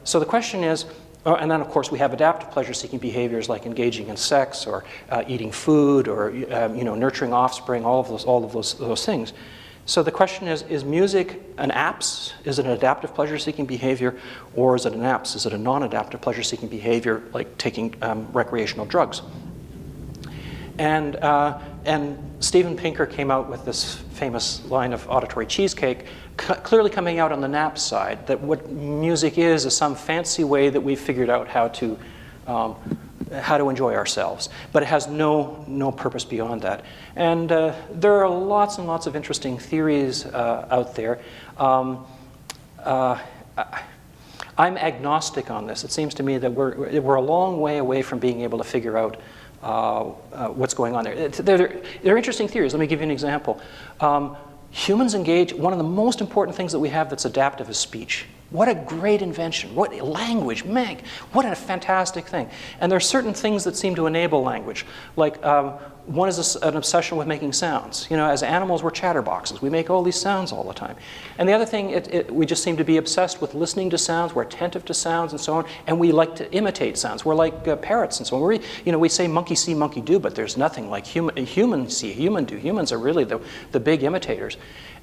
so the question is, and then, of course, we have adaptive pleasure-seeking behaviors like engaging in sex, or eating food, or nurturing offspring. All of those things. So the question is music an apse? Is it an adaptive pleasure-seeking behavior, or is it an apse? Is it a non-adaptive pleasure-seeking behavior, like taking recreational drugs? And Steven Pinker came out with this famous line of auditory cheesecake, clearly coming out on the nap side, that what music is some fancy way that we've figured out how to enjoy ourselves, but it has no purpose beyond that. And there are lots and lots of interesting theories out there. I'm agnostic on this. It seems to me that we're a long way away from being able to figure out what's going on there. They're interesting theories. Let me give you an example. Humans engage, one of the most important things that we have that's adaptive is speech. What a great invention. What language, man, what a fantastic thing. And there are certain things that seem to enable language. Like one is an obsession with making sounds. You know, as animals, we're chatterboxes. We make all these sounds all the time. And the other thing, we just seem to be obsessed with listening to sounds. We're attentive to sounds and so on. And we like to imitate sounds. We're like parrots and so on. We say monkey see, monkey do, but there's nothing like human see, human do. Humans are really the big imitators.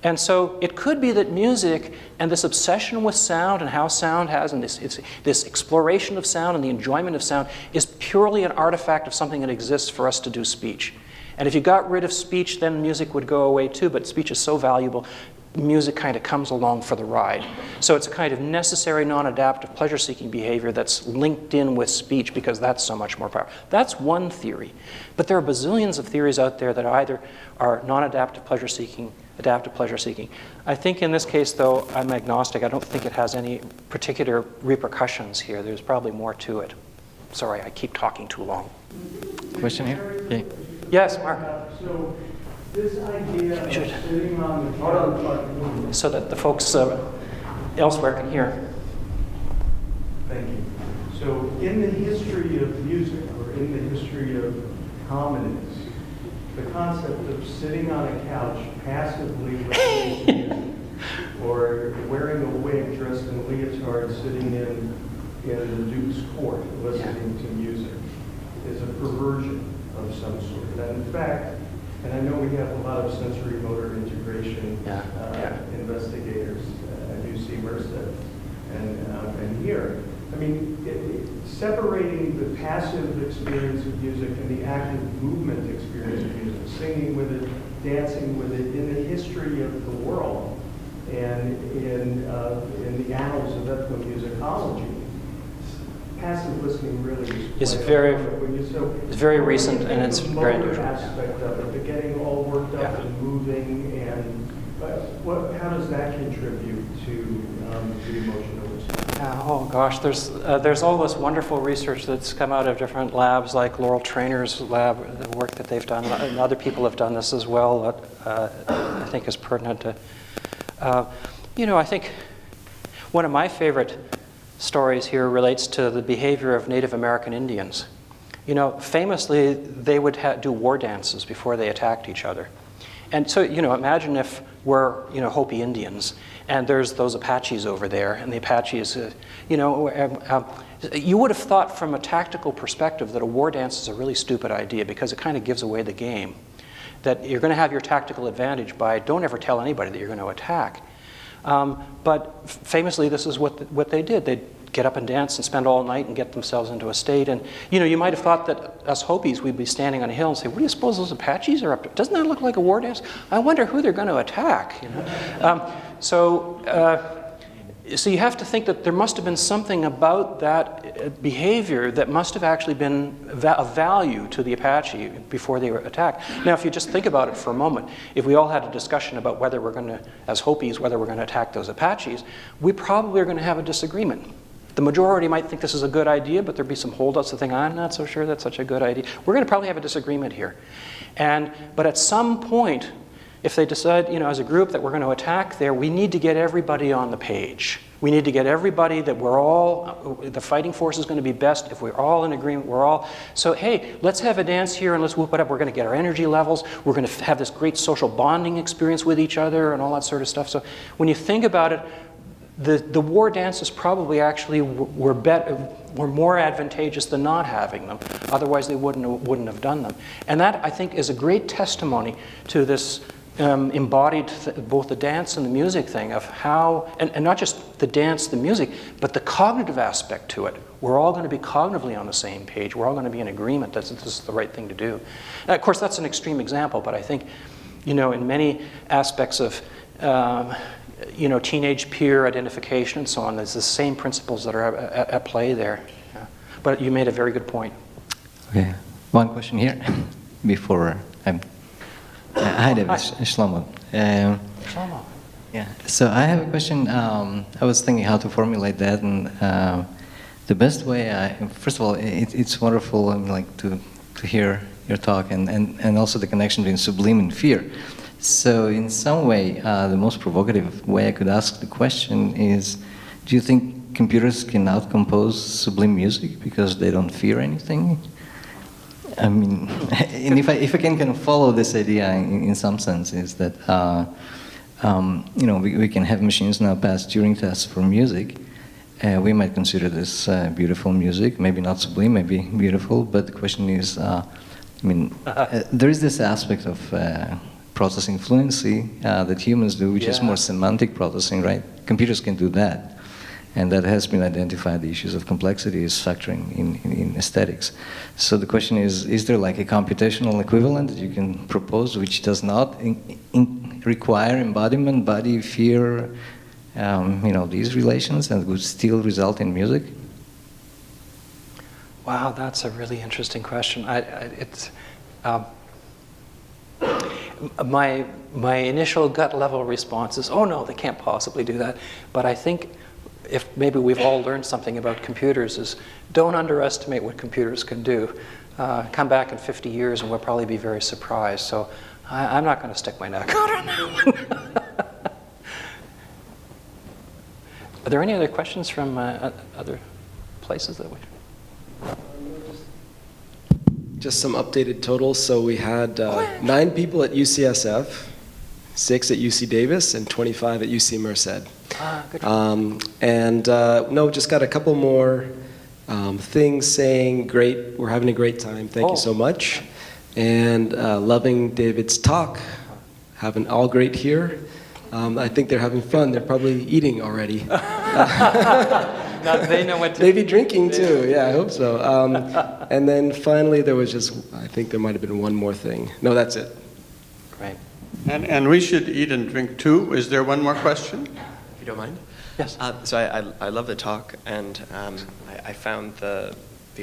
And so it could be that music and this obsession with sound and how sound has, and this exploration of sound and the enjoyment of sound is purely an artifact of something that exists for us to do speech. And if you got rid of speech, then music would go away too, but speech is so valuable, music kind of comes along for the ride. So it's a kind of necessary, non-adaptive, pleasure-seeking behavior that's linked in with speech because that's so much more powerful. That's one theory. But there are bazillions of theories out there that either are non-adaptive, pleasure-seeking, adaptive pleasure-seeking. I think in this case, though, I'm agnostic. I don't think it has any particular repercussions here. There's probably more to it. Sorry, I keep talking too long. Question here? Yeah. Yes, Mark. So this idea of sitting on the couch, So that the folks elsewhere can hear. thank you. So in the history of music, or in the history of hominids, the concept of sitting on a couch passively listening to music, or wearing a wig dressed in a leotard sitting in the Duke's court listening to music, is a perversion of some sort. And in fact, and I know we have a lot of sensory motor integration investigators at UC Merced and here. I mean, separating the passive experience of music and the active movement experience of music, singing with it, dancing with it, in the history of the world and in the annals of ethnomusicology, passive listening really is very recent, and it's very unusual. Aspect of it, the getting all worked up and moving, and how does that contribute to the emotional response? Oh gosh, there's all this wonderful research that's come out of different labs, like Laurel Trainer's lab, the work that they've done, and other people have done this as well. That I think is pertinent to. I think one of my favorite stories here relates to the behavior of Native American Indians. Famously, they would do war dances before they attacked each other. And so, imagine if we're, Hopi Indians, and there's those Apaches over there, and the Apaches, you would have thought from a tactical perspective that a war dance is a really stupid idea because it kind of gives away the game. That you're going to have your tactical advantage by don't ever tell anybody that you're going to attack. But famously, this is what they did. They'd get up and dance and spend all night and get themselves into a state. And, you might have thought that us Hopis, we'd be standing on a hill and say, what do you suppose those Apaches are up to? Doesn't that look like a war dance? I wonder who they're going to attack. So you have to think that there must have been something about that behavior that must have actually been of value to the Apache before they were attacked. Now, if you just think about it for a moment, if we all had a discussion about whether we're going to, as Hopis, whether we're going to attack those Apaches, we probably are going to have a disagreement. The majority might think this is a good idea, but there'd be some holdouts that think, I'm not so sure that's such a good idea. We're going to probably have a disagreement here. But at some point, if they decide, as a group that we're going to attack there, we need to get everybody on the page. We need to get everybody that the fighting force is going to be best if we're all in agreement, so hey, let's have a dance here and let's whoop it up. We're going to get our energy levels. We're going to have this great social bonding experience with each other and all that sort of stuff. So when you think about it, the war dances probably actually were more advantageous than not having them. Otherwise, they wouldn't have done them. And that, I think, is a great testimony to this embodied both the dance and the music thing of how, and not just the dance, the music, but the cognitive aspect to it. We're all going to be cognitively on the same page. We're all going to be in agreement that this is the right thing to do. And of course, that's an extreme example, but I think, in many aspects of teenage peer identification and so on, there's the same principles that are at play there. Yeah. But you made a very good point. Okay, one question here before I'm. Hi, David. Shlomo. Shlomo. Yeah. So I have a question. I was thinking how to formulate that, and the best way. First of all, it's wonderful. Like to hear your talk, and also the connection between Sublime and fear. So in some way, the most provocative way I could ask the question is, do you think computers can outcompose Sublime music because they don't fear anything? I mean, and if I can kind of follow this idea in some sense, is that you know, we can have machines now pass Turing tests for music. We might consider this beautiful music, maybe not Sublime, maybe beautiful, but the question is, I mean, there is this aspect of processing fluency that humans do, which is more semantic processing, right? Computers can do that. And that has been identified, the issues of complexity is factoring in aesthetics. So the question is there like a computational equivalent that you can propose which does not require embodiment, body, fear, you know, these relations, and would still result in music? Wow, that's a really interesting question. My initial gut level response is, oh no, they can't possibly do that. But I think if maybe we've all learned something about computers is don't underestimate what computers can do. Come back in 50 years and we'll probably be very surprised. So I'm not going to stick my neck out on that one. Are there any other questions from other places that we... Just some updated totals. So we had 9 people at UCSF, 6 at UC Davis, and 25 at UC Merced. Good. No, just got a couple more things saying, great, we're having a great time, thank you so much. And loving David's talk, having all great here. I think they're having fun, they're probably eating already. Now they know what to Maybe drinking too, yeah, I hope so. And then finally there was just, I think there might have been one more thing. No, that's it. Great. And we should eat and drink too. Is there one more question? If you don't mind? Yes. So I love the talk, and I found the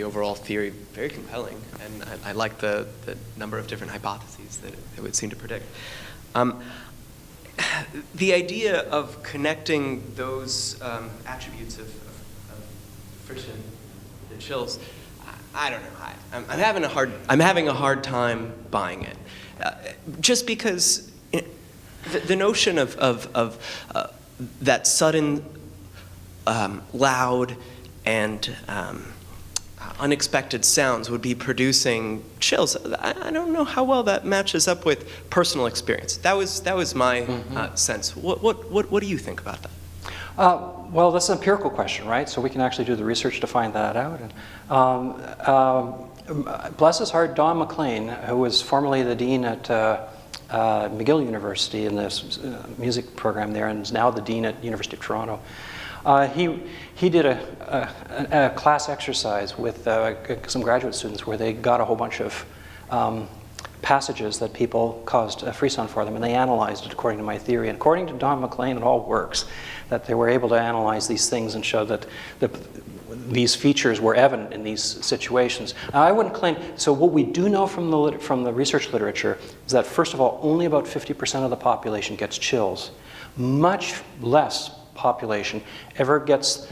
overall theory very compelling, and I like the number of different hypotheses that it would seem to predict. The idea of connecting those attributes of friction, the chills, I don't know. I'm having a hard time buying it, just because the notion of that sudden, loud, and unexpected sounds would be producing chills. I don't know how well that matches up with personal experience. That was my sense. What do you think about that? Well, that's an empirical question, right? So we can actually do the research to find that out. And, bless his heart, Don McLean, who was formerly the dean at McGill University in the music program there, and is now the dean at University of Toronto. He did a class exercise with some graduate students where they got a whole bunch of passages that people caused a frisson for them, and they analyzed it according to my theory. And according to Don McLean, it all works, that they were able to analyze these things and show that these features were evident in these situations. Now, I wouldn't claim, so what we do know from the research literature is that, first of all, only about 50% of the population gets chills. Much less population ever gets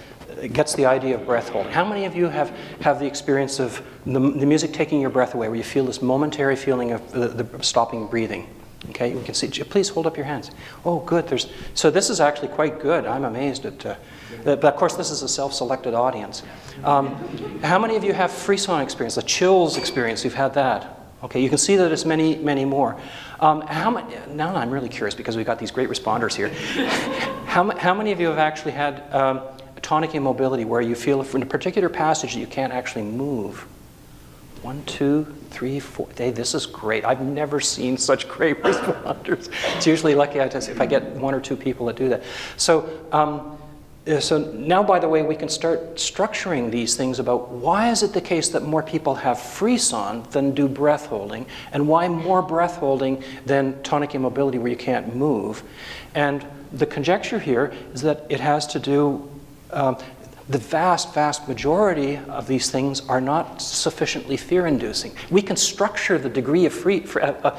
the idea of breath holding. How many of you have the experience of the music taking your breath away, where you feel this momentary feeling of the stopping breathing? Okay, you can see. Please hold up your hands. Oh, good. So this is actually quite good. I'm amazed at. But of course, this is a self-selected audience. How many of you have frisson experience, the chills experience? You've had that. Okay, you can see that it's many, many more. Now I'm really curious because we've got these great responders here. How many of you have actually had tonic immobility, where you feel in a particular passage that you can't actually move? 1, 2, 3, 4. Hey, this is great. I've never seen such great responders. It's usually lucky if I get 1 or 2 people that do that. So now, by the way, we can start structuring these things about why is it the case that more people have frisson than do breath holding, and why more breath holding than tonic immobility where you can't move. And the conjecture here is that it has to do, the vast, vast majority of these things are not sufficiently fear-inducing. We can structure the degree of the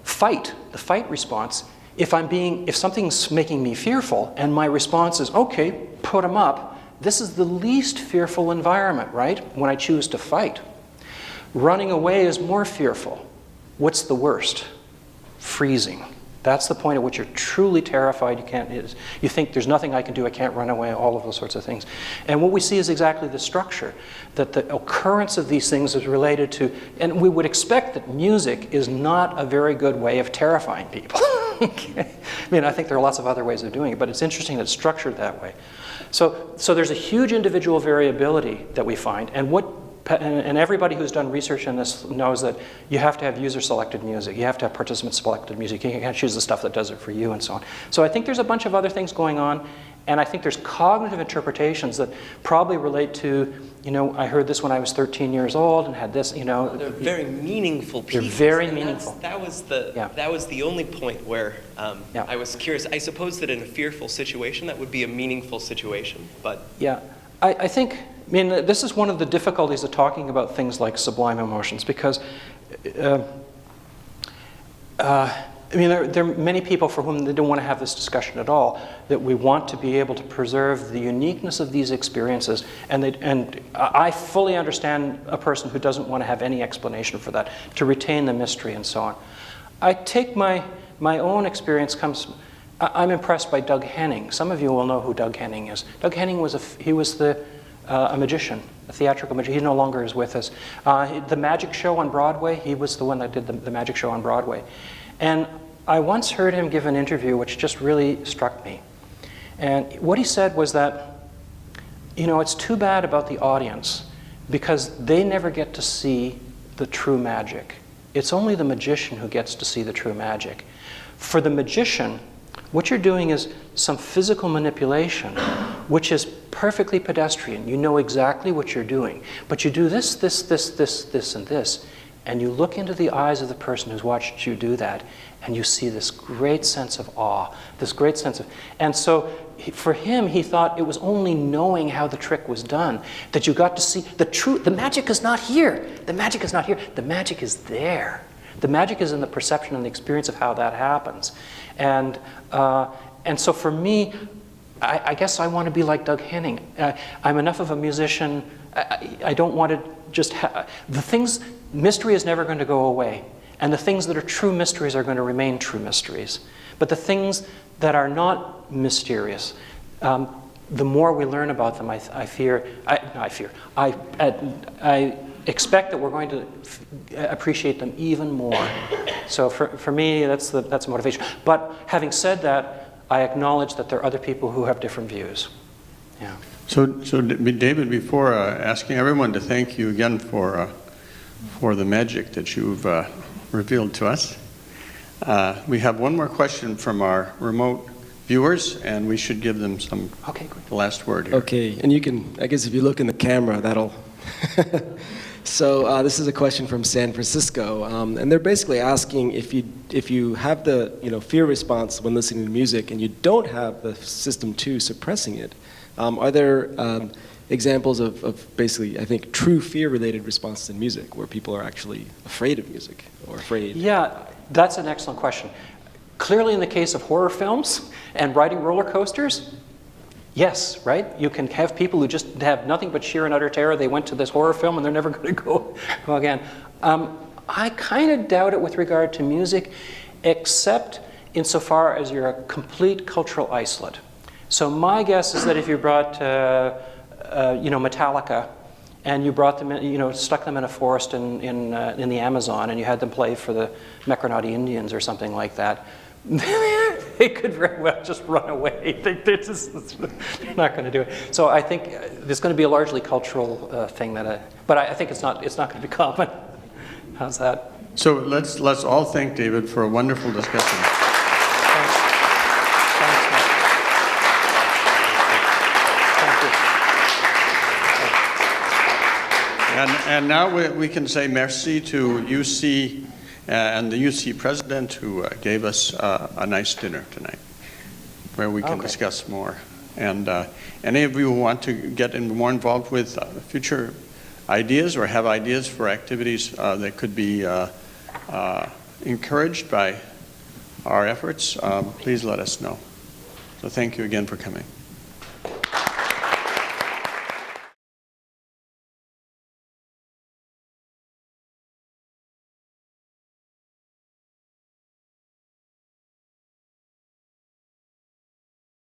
fight response If something's making me fearful and my response is, okay, put them up, this is the least fearful environment, right? When I choose to fight. Running away is more fearful. What's the worst? Freezing. That's the point at which you're truly terrified. You think there's nothing I can do, I can't run away, all of those sorts of things. And what we see is exactly the structure, that the occurrence of these things is related to, and we would expect that music is not a very good way of terrifying people. Okay. I mean, I think there are lots of other ways of doing it, but it's interesting that it's structured that way. So there's a huge individual variability that we find, and everybody who's done research in this knows that you have to have user-selected music. You have to have participant-selected music. You can't choose the stuff that does it for you and so on. So I think there's a bunch of other things going on, and I think there's cognitive interpretations that probably relate to, I heard this when I was 13 years old and had this, They're very meaningful pieces. They're very meaningful. That was the only point where I was curious. I suppose that in a fearful situation, that would be a meaningful situation, but... Yeah, I think... this is one of the difficulties of talking about things like sublime emotions, because there are many people for whom they don't want to have this discussion at all, that we want to be able to preserve the uniqueness of these experiences, and I fully understand a person who doesn't want to have any explanation for that, to retain the mystery and so on. I take my own experience I'm impressed by Doug Henning. Some of you will know who Doug Henning is. Doug Henning was a magician, a theatrical magician. He no longer is with us. The magic show on Broadway, he was the one that did the magic show on Broadway. And I once heard him give an interview which just really struck me. And what he said was that, it's too bad about the audience because they never get to see the true magic. It's only the magician who gets to see the true magic. For the magician, what you're doing is some physical manipulation, which is perfectly pedestrian. You know exactly what you're doing. But you do this, and this. And you look into the eyes of the person who's watched you do that, and you see this great sense of awe, this great sense of... And so for him, he thought it was only knowing how the trick was done that you got to see the truth. The magic is not here. The magic is not here. The magic is there. The magic is in the perception and the experience of how that happens. And so for me, I guess I want to be like Doug Henning. I'm enough of a musician. I don't want to just the things, mystery is never going to go away. And the things that are true mysteries are going to remain true mysteries. But the things that are not mysterious, the more we learn about them, I expect that we're going to appreciate them even more. So for me, that's a motivation. But having said that, I acknowledge that there are other people who have different views. Yeah. So David, before asking everyone to thank you again for the magic that you've revealed to us, we have one more question from our remote viewers, and we should give them the last word here. Okay, and you can, I guess if you look in the camera, that'll... So this is a question from San Francisco, and they're basically asking if you have the fear response when listening to music and you don't have the system 2 suppressing it, are there examples of basically, I think, true fear-related responses in music where people are actually afraid of music or afraid? Yeah, that's an excellent question. Clearly, in the case of horror films and riding roller coasters, yes, right? You can have people who just have nothing but sheer and utter terror. They went to this horror film and they're never going to go again. I kind of doubt it with regard to music, except insofar as you're a complete cultural isolate. So my guess is that if you brought, Metallica, and you brought them in, stuck them in a forest in the Amazon, and you had them play for the Mecronati Indians or something like that, they could very well just run away. They're not going to do it. So I think there's going to be a largely cultural thing but I think it's not going to be common. How's that? So let's all thank David for a wonderful discussion. Thanks. Thank you. And now we can say merci to UC and the UC president who gave us a nice dinner tonight where we can discuss more. And any of you who want to get more involved with future ideas or have ideas for activities that could be encouraged by our efforts, please let us know. So thank you again for coming.